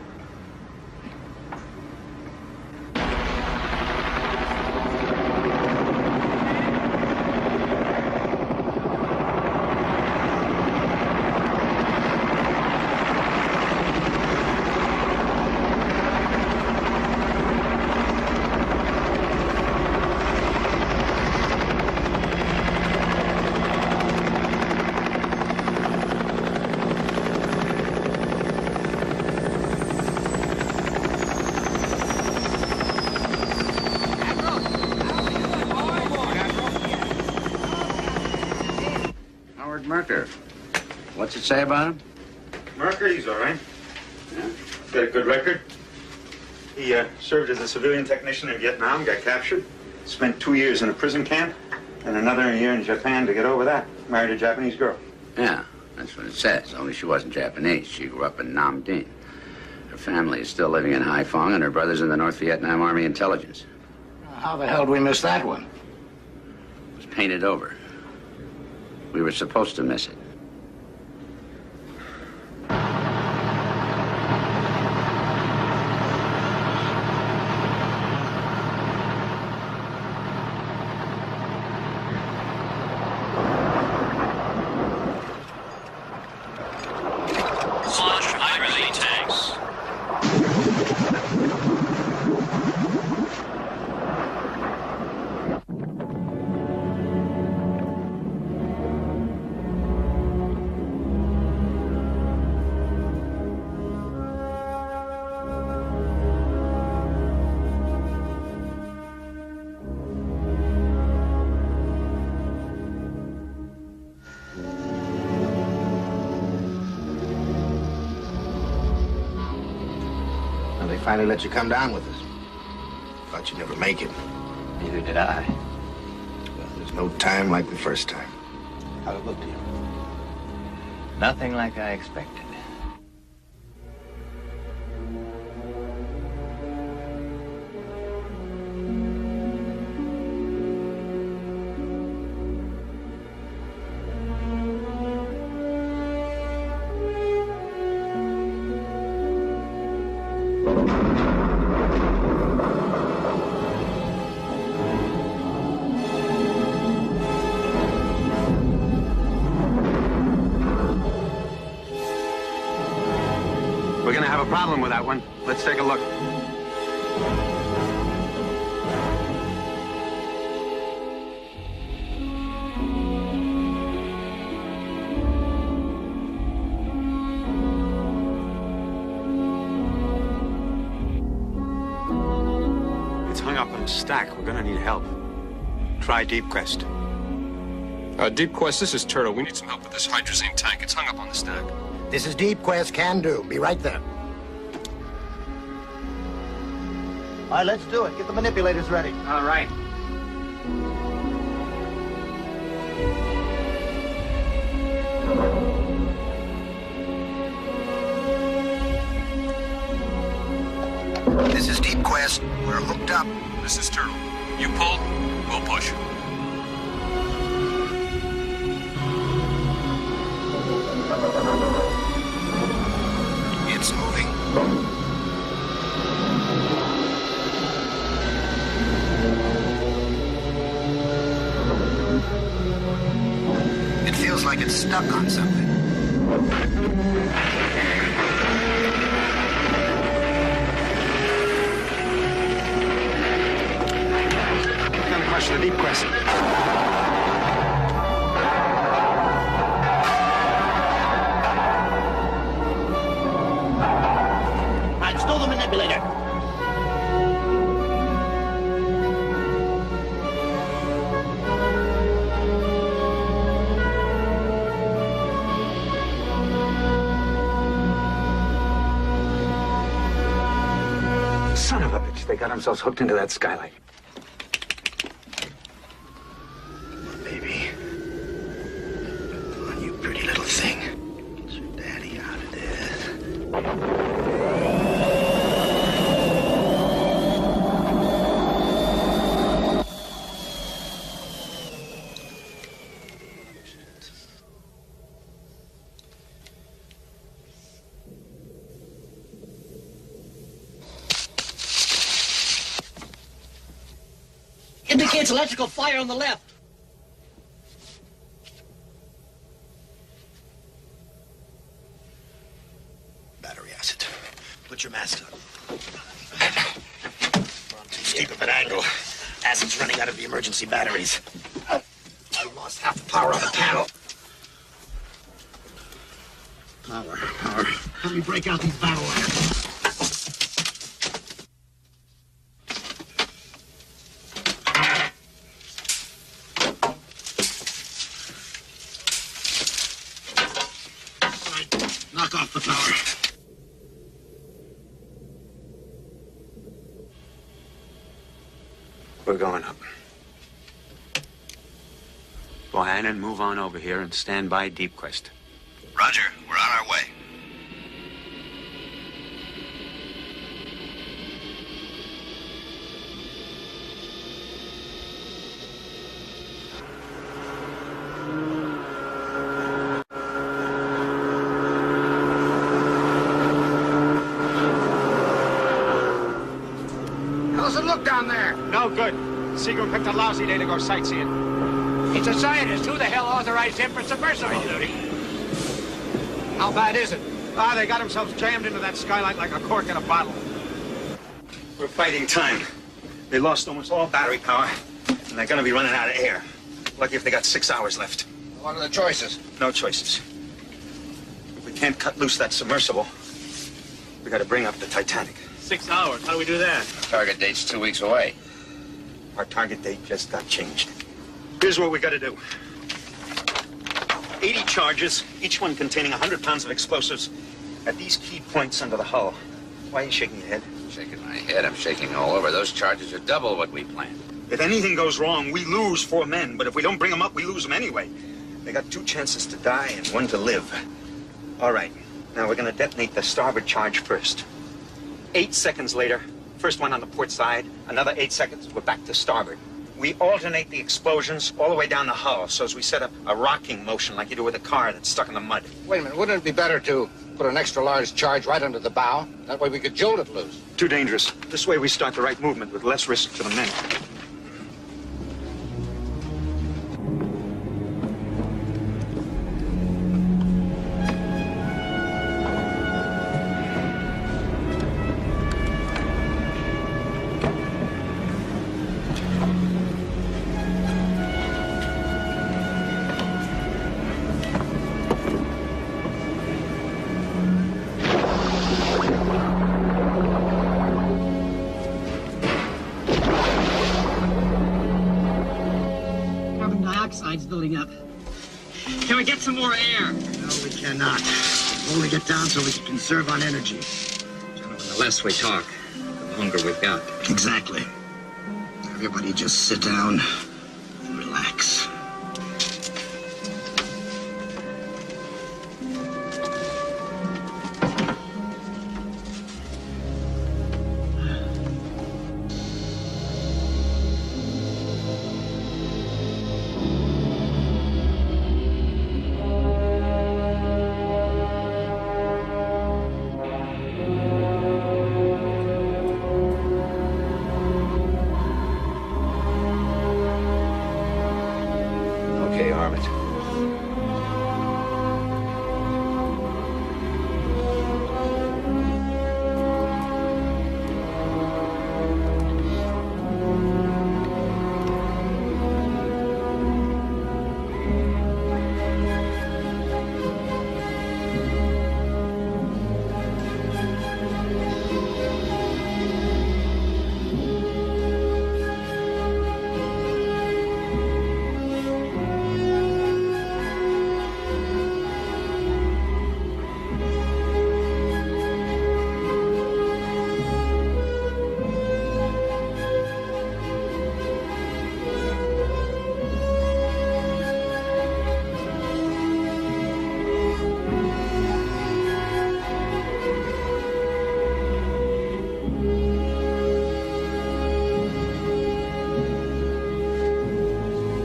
Merker. What's it say about him? Merker, he's all right. Yeah. Got a good record. He served as a civilian technician in Vietnam, got captured, spent 2 years in a prison camp, and another year in Japan to get over that. Married a Japanese girl. Yeah, that's what it says. Only she wasn't Japanese. She grew up in Nam Dinh. Her family is still living in Haiphong, and her brother's in the North Vietnam Army Intelligence. How the hell did we miss that one? It was painted over. We were supposed to miss it. Launch hydrogen tanks. They finally let you come down with us. Thought you'd never make it. Neither did I. Well, there's no time like the first time. How'd it look to you? Nothing like I expected. We're gonna have a problem with that one. Let's take a look. It's hung up on a stack. We're gonna need help. Try Deep Crest. Deep Quest, this is Turtle. We need some help with this hydrazine tank. It's hung up on the stack. This is Deep Quest, can do. Be right there. All right, let's do it. Get the manipulators ready. All right. This is Deep Quest. We're hooked up. This is Turtle. You pull, we'll push. It's moving. It feels like it's stuck on something. Gonna crush the Deep Quest. Right, stow the manipulator. Son of a bitch, they got themselves hooked into that skylight. Baby. Come on, you pretty little thing. Get your daddy out of this. Indicates electrical fire on the left. Battery acid. Put your mask on. We're on too steep of an angle. Acid's running out of the emergency batteries. I lost half the power on the panel. Power. Let me break out these battle lamps. Knock off the power. We're going up. Bohannon, move on over here and stand by Deep Quest. Roger, we're on our way. How's it look down there? No good. Seagram picked a lousy day to go sightseeing. He's a scientist. Who the hell authorized him for submersible duty? How bad is it? They got themselves jammed into that skylight like a cork in a bottle. We're fighting time. They lost almost all battery power, and they're gonna be running out of air. Lucky if they got 6 hours left. What are the choices? No choices. If we can't cut loose that submersible, we gotta bring up the Titanic. 6 hours. How do we do that? Target date's 2 weeks away. Our target date just got changed. Here's what we gotta do. 80 charges, each one containing 100 pounds of explosives at these key points under the hull. Why are you shaking your head? Shaking my head. I'm shaking all over. Those charges are double what we planned. If anything goes wrong, we lose 4 men. But if we don't bring them up, we lose them anyway. They got 2 chances to die and 1 to live. All right. Now we're gonna detonate the starboard charge first. 8 seconds later, first one on the port side. Another 8 seconds, we're back to starboard. We alternate the explosions all the way down the hull, so as we set up a rocking motion like you do with a car that's stuck in the mud. Wait a minute. Wouldn't it be better to put an extra large charge right under the bow? That way we could jolt it loose. Too dangerous. This way we start the right movement with less risk to the men. tide's building up. Can we get some more air? No, we cannot. We'll only get down so we can conserve on energy. Gentlemen, the less we talk, the longer we've got. Exactly. Everybody just sit down and relax. Okay, arm it.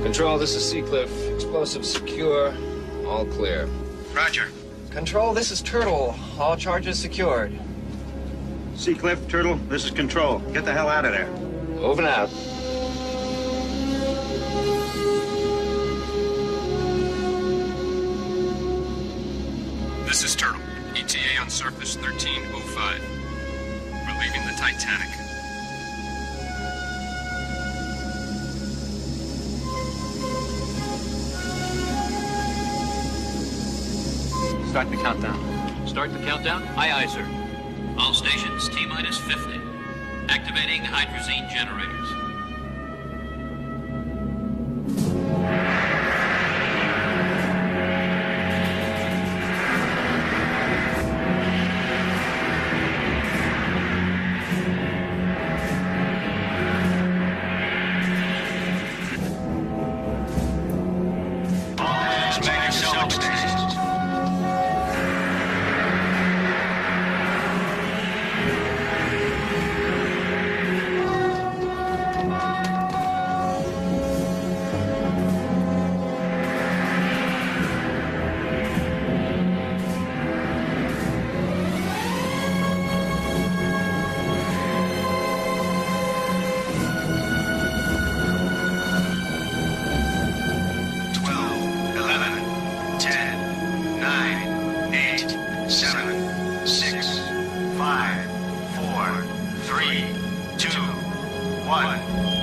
Control, this is Seacliff. Explosives secure. All clear. Roger. Control, this is Turtle. All charges secured. Seacliff, Turtle, this is Control. Get the hell out of there. Moving out. This is Turtle. ETA on surface 1305. We're leaving the Titanic. Start the countdown. Start the countdown? Aye, aye, sir. All stations, T-minus 50. Activating hydrazine generators.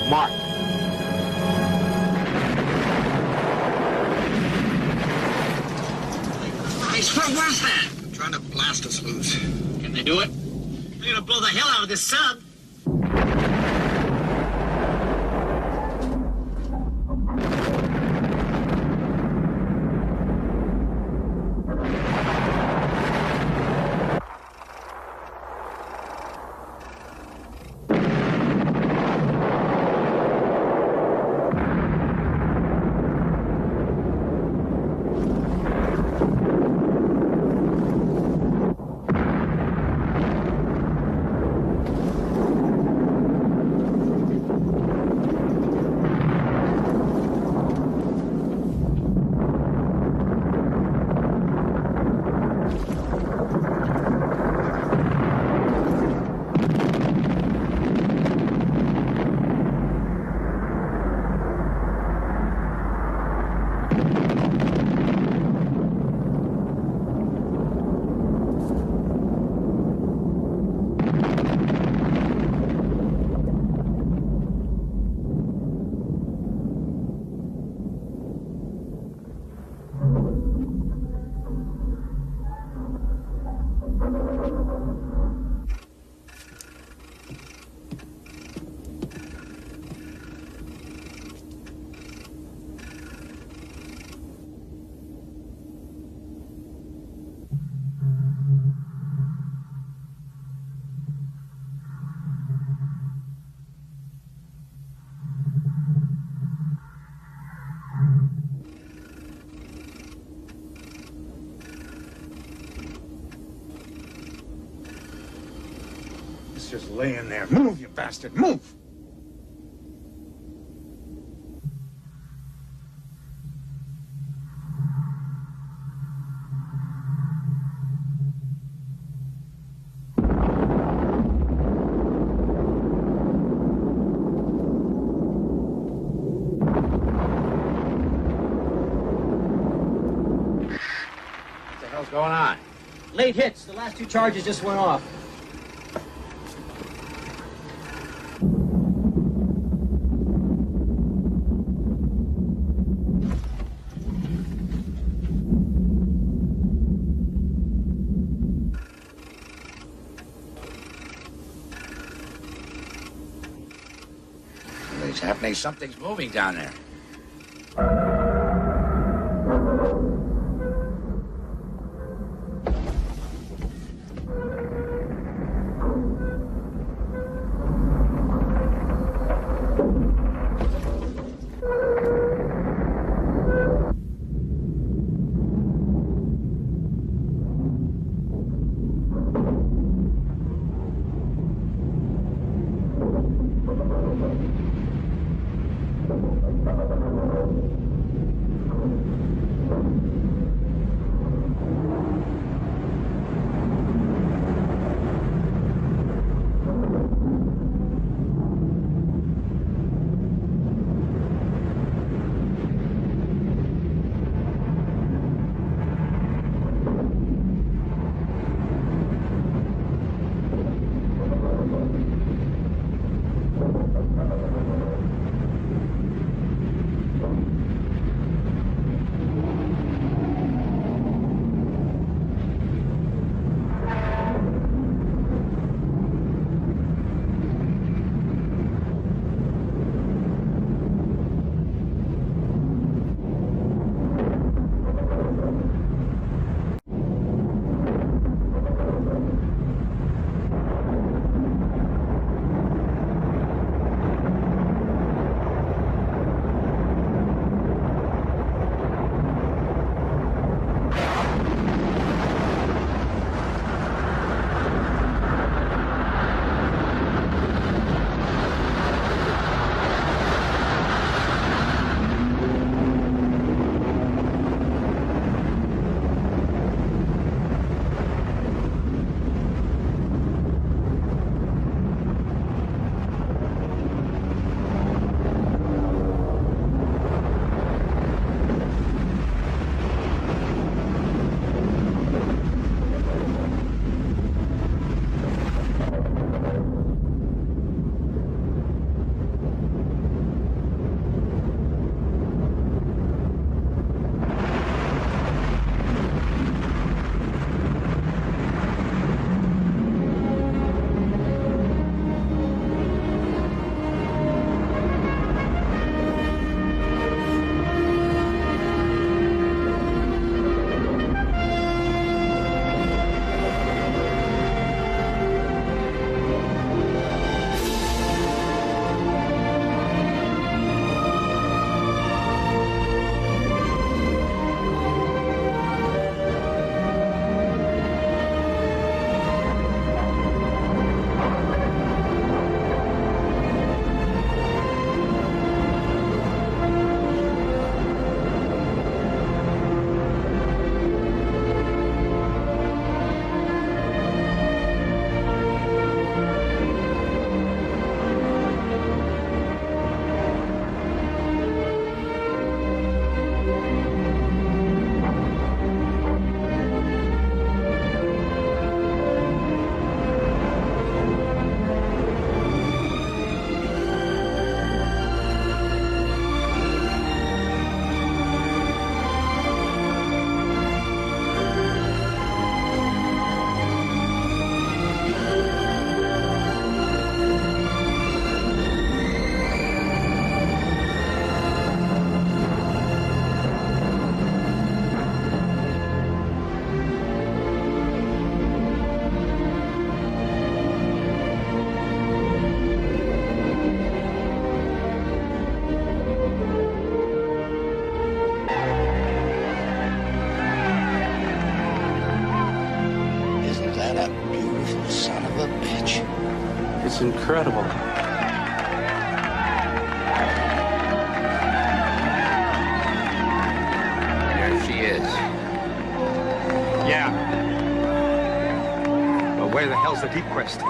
Mark. Christ, what was that? Trying to blast us loose. Can they do it? They're gonna blow the hell out of this sub. just laying there. Move, you bastard, move! What's going on? Late hits. The last 2 charges just went off. Something's happening. Something's moving down there. It's incredible. There she is. Yeah. Well, where the hell's the deep quest?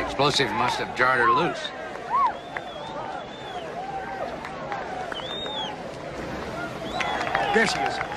Explosive must have jarred her loose. There she is.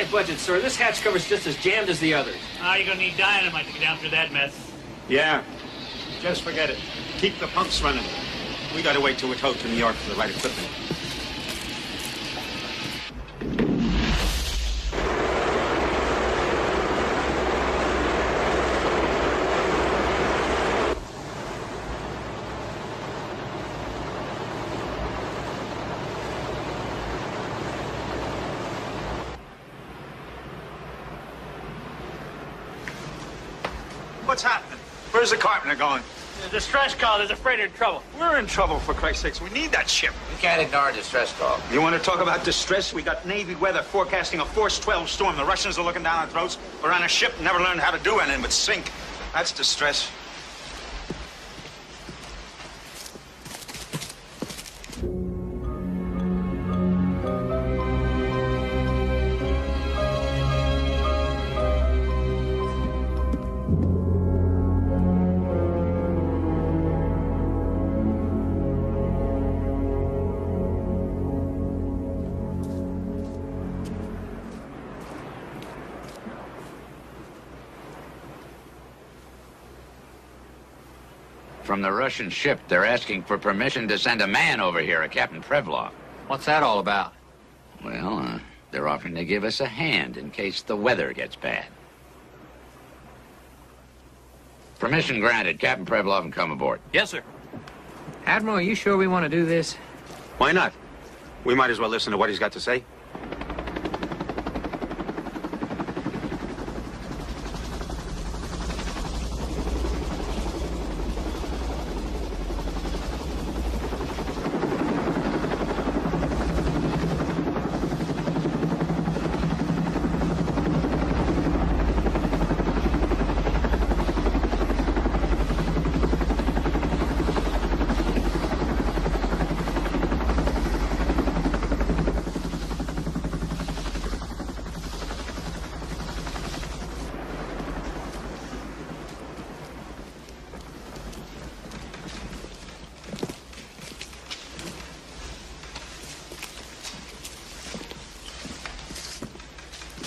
can't budge it, sir. This hatch cover's just as jammed as the others. Ah, you're gonna need dynamite to get down through that mess. Yeah. Just forget it. Keep the pumps running. We gotta wait till we're towed to New York for the right equipment. What's happening? Where's the carpenter going? The distress call is afraid of trouble. We're in trouble, for Christ's sakes. We need that ship. You can't ignore a distress call. You want to talk about distress? We got Navy weather forecasting a force 12 storm. The Russians are looking down our throats. We're on a ship, never learned how to do anything but sink. That's distress. From the Russian ship, they're asking for permission to send a man over here, a Captain Prevlov. What's that all about? Well, they're offering to give us a hand in case the weather gets bad. Permission granted. Captain Prevlov can come aboard. Yes, sir. Admiral, are you sure we want to do this? Why not? We might as well listen to what he's got to say.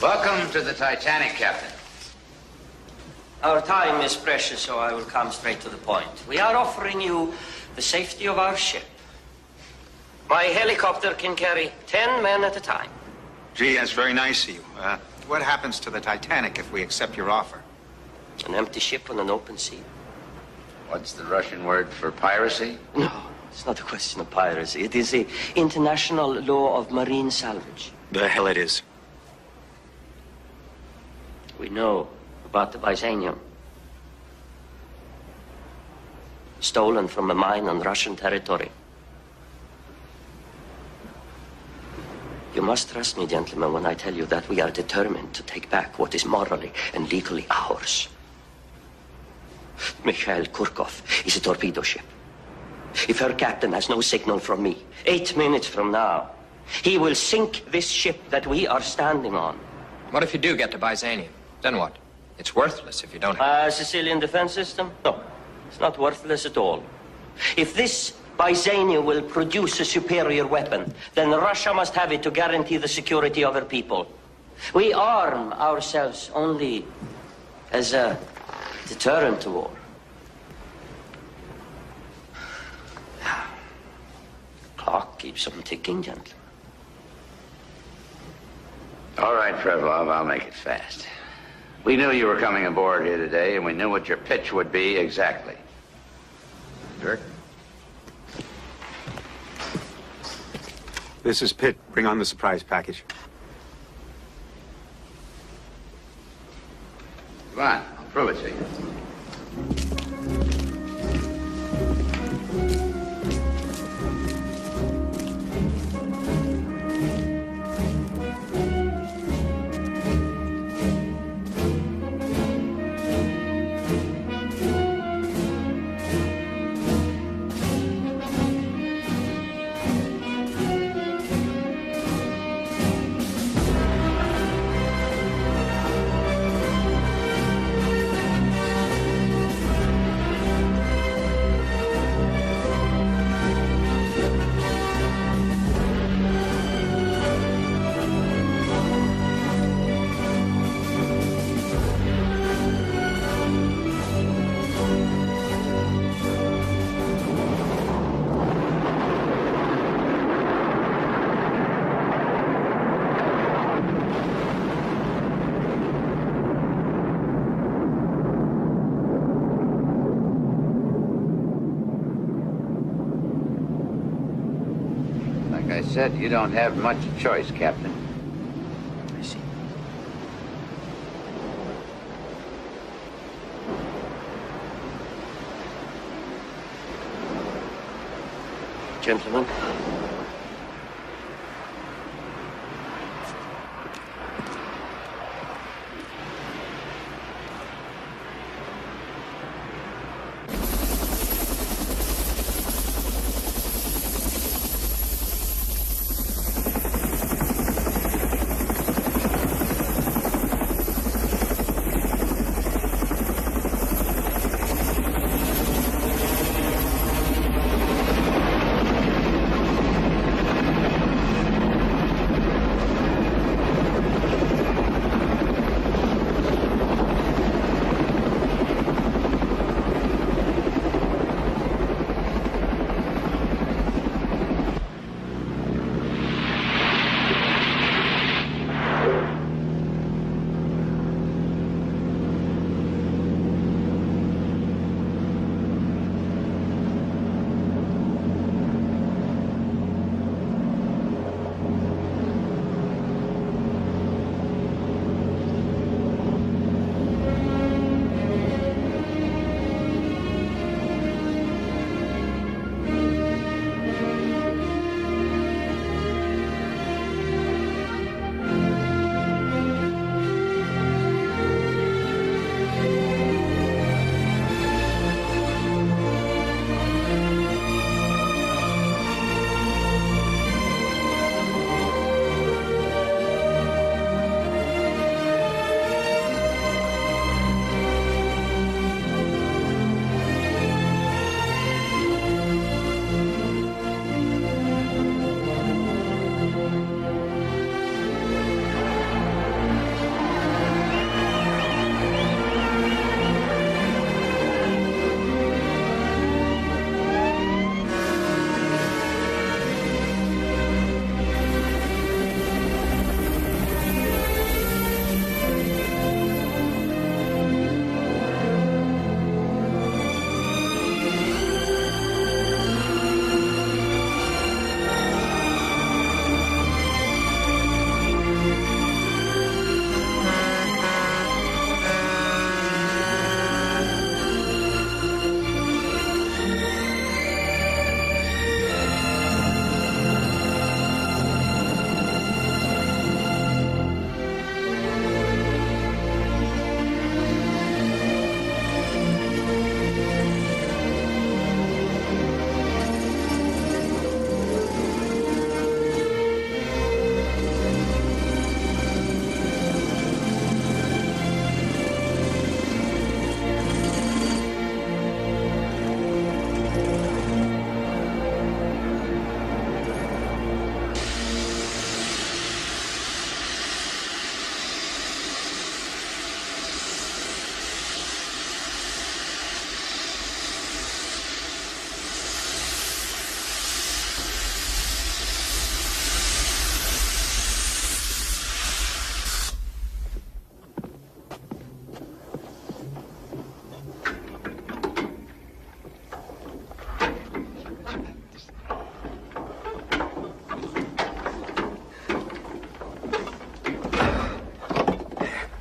Welcome to the Titanic, Captain. Our time is precious, so I will come straight to the point. We are offering you the safety of our ship. My helicopter can carry 10 men at a time. Gee, that's very nice of you. What happens to the Titanic if we accept your offer? An empty ship on an open sea. What's the Russian word for piracy? No, it's not a question of piracy. It is the international law of marine salvage. The hell it is. We know about the Byzanium. Stolen from a mine on Russian territory. You must trust me, gentlemen, when I tell you that we are determined to take back what is morally and legally ours. Mikhail Kurkov is a torpedo ship. If her captain has no signal from me, 8 minutes from now, he will sink this ship that we are standing on. What if you do get to Byzanium? Then what? It's worthless if you don't have... Sicilian defense system? No, it's not worthless at all. If this Byzania will produce a superior weapon, then Russia must have it to guarantee the security of her people. We arm ourselves only as a deterrent to war. Clock keeps on ticking, gentlemen. All right, Prevlov, I'll make it fast. We knew you were coming aboard here today, and we knew what your pitch would be exactly. Dirk? This is Pitt. Bring on the surprise package. Come on, I'll prove it to you. said, you don't have much choice, Captain. I see. Gentlemen.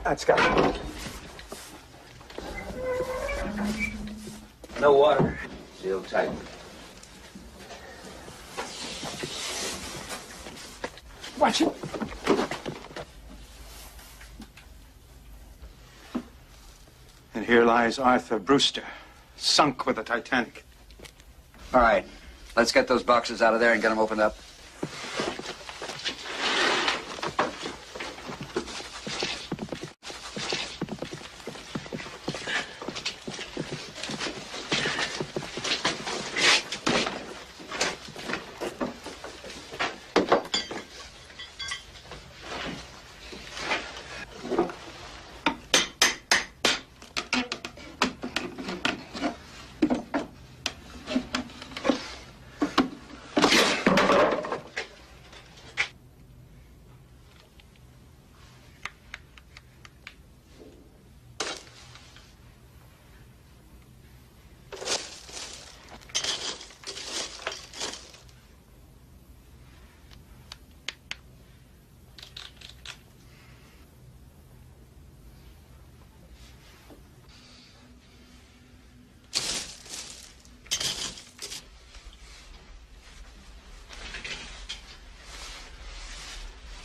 That's got it. No water. Sealed tight. Watch it. And here lies Arthur Brewster, sunk with the Titanic. All right. Let's get those boxes out of there and get them opened up.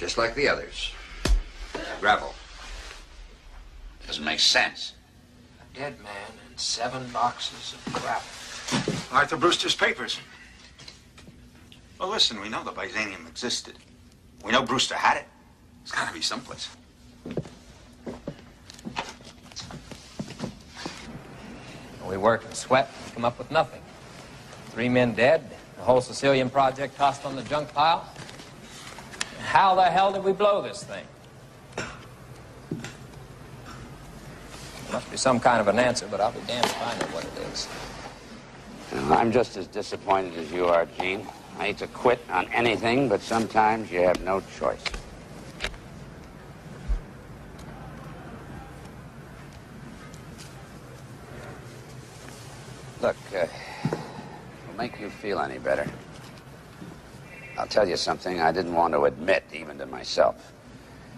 just like the others. Gravel. Doesn't make sense. A dead man and 7 boxes of gravel. Arthur Brewster's papers. Well, listen, we know the Byzanium existed. We know Brewster had it. It's got to be someplace. We worked and sweat and come up with nothing. 3 men dead, the whole Sicilian project tossed on the junk pile. How the hell did we blow this thing? There must be some kind of an answer, but I'll be damned if I know what it is. Well, I'm just as disappointed as you are, Gene. I hate to quit on anything, but sometimes you have no choice. Look, it'll make you feel any better. I'll tell you something I didn't want to admit, even to myself.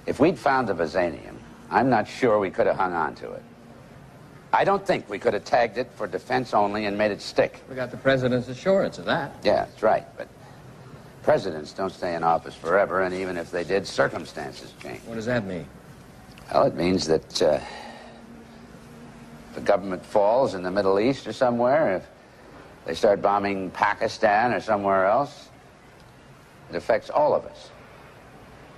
If we'd found the Byzanium, I'm not sure we could have hung on to it. I don't think we could have tagged it for defense only and made it stick. We got the president's assurance of that. Yeah, that's right, but presidents don't stay in office forever, and even if they did, circumstances change. What does that mean? Well, it means that if the government falls in the Middle East or somewhere, if they start bombing Pakistan or somewhere else, it affects all of us.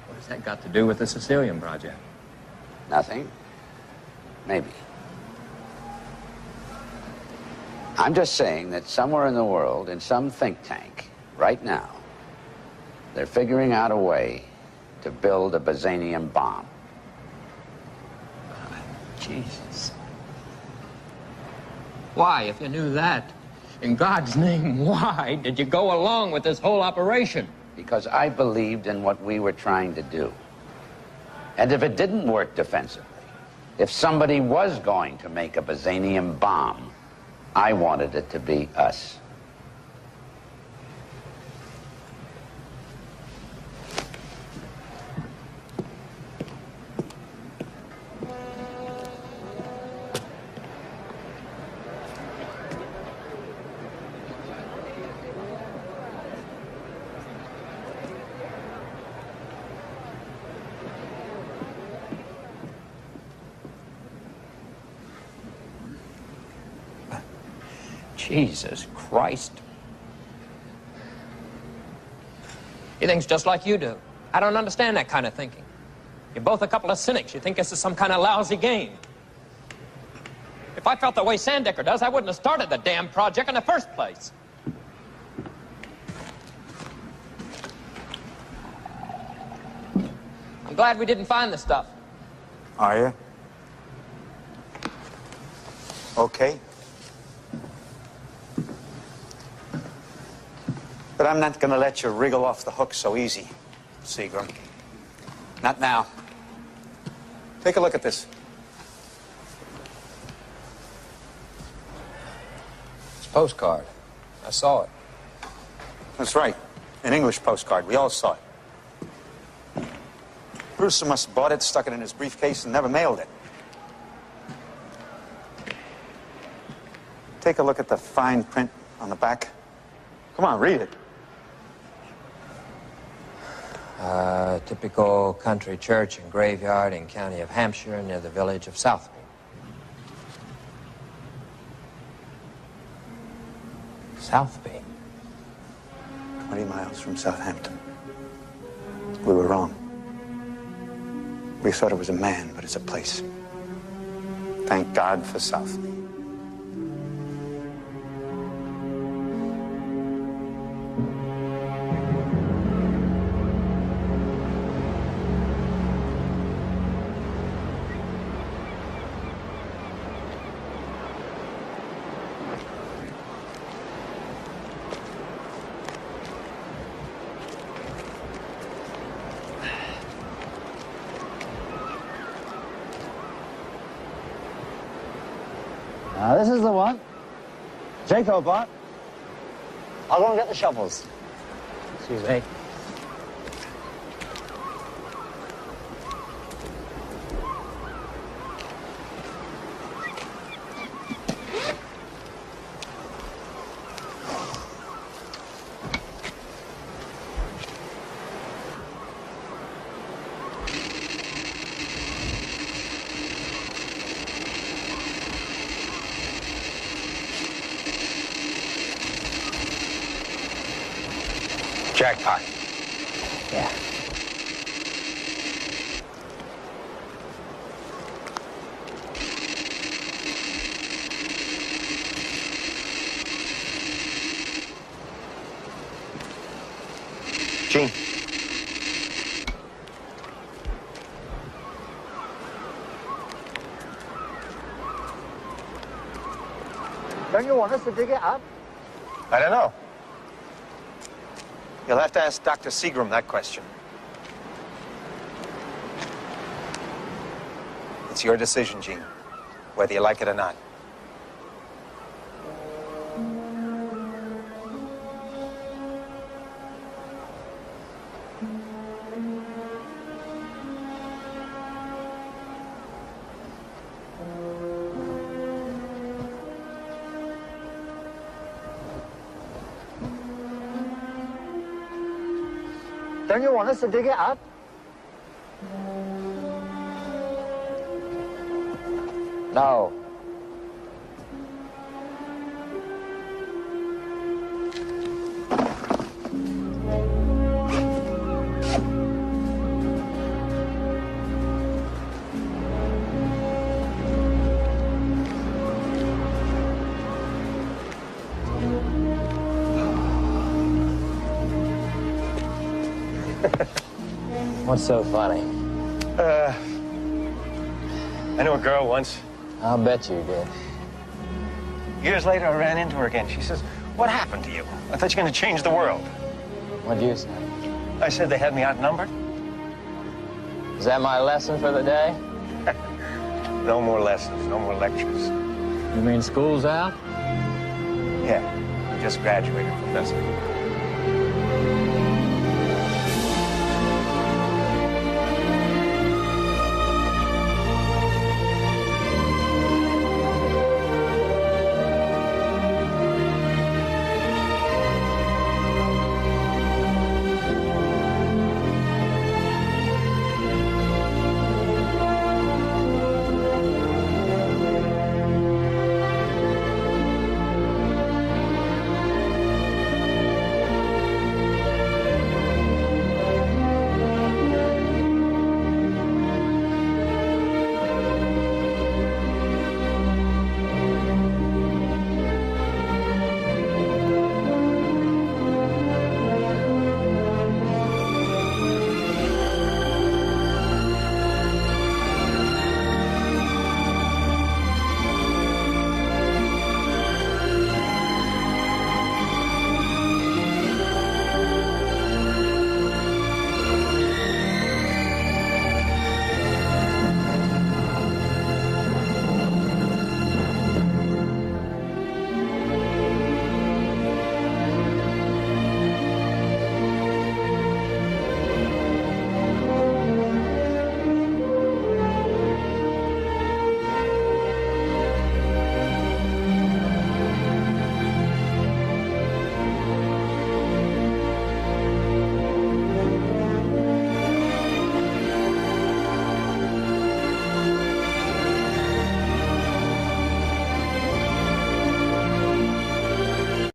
What has that got to do with the Sicilian project? Nothing. Maybe. I'm just saying that somewhere in the world, in some think tank, right now, they're figuring out a way to build a Byzanium bomb. Jesus. Why, if you knew that, in God's name, why did you go along with this whole operation? Because I believed in what we were trying to do. And if it didn't work defensively, if somebody was going to make a Byzanium bomb, I wanted it to be us. Jesus Christ. He thinks just like you do. I don't understand that kind of thinking. You're both a couple of cynics. You think this is some kind of lousy game. If I felt the way Sandecker does, I wouldn't have started the damn project in the first place. I'm glad we didn't find the stuff. Are you? Okay. But I'm not going to let you wriggle off the hook so easy, Seagram. Not now. Take a look at this. It's a postcard. I saw it. That's right. An English postcard. We all saw it. Brewster must have bought it, stuck it in his briefcase, and never mailed it. Take a look at the fine print on the back. Come on, read it. Typical country church and graveyard in county of Hampshire near the village of Southby. 20 miles from Southampton. We were wrong. We thought it was a man, but it's a place. Thank God for Southby. This is the one. Jake Hobart. I'll go and get the shovels. Excuse me. Jackpot. Yeah. Gene. Don't you want us to dig it up? I don't know. You'll have to ask Dr. Seagram that question. It's your decision, Gene, whether you like it or not. Don't you want us to dig it up? No. What's so funny? I knew a girl once. I'll bet you did. Years later, I ran into her again. She says, "What happened to you? I thought you were going to change the world." What'd you say? I said they had me outnumbered. Is that my lesson for the day? No more lessons, no more lectures. You mean school's out? Yeah, we just graduated, Professor.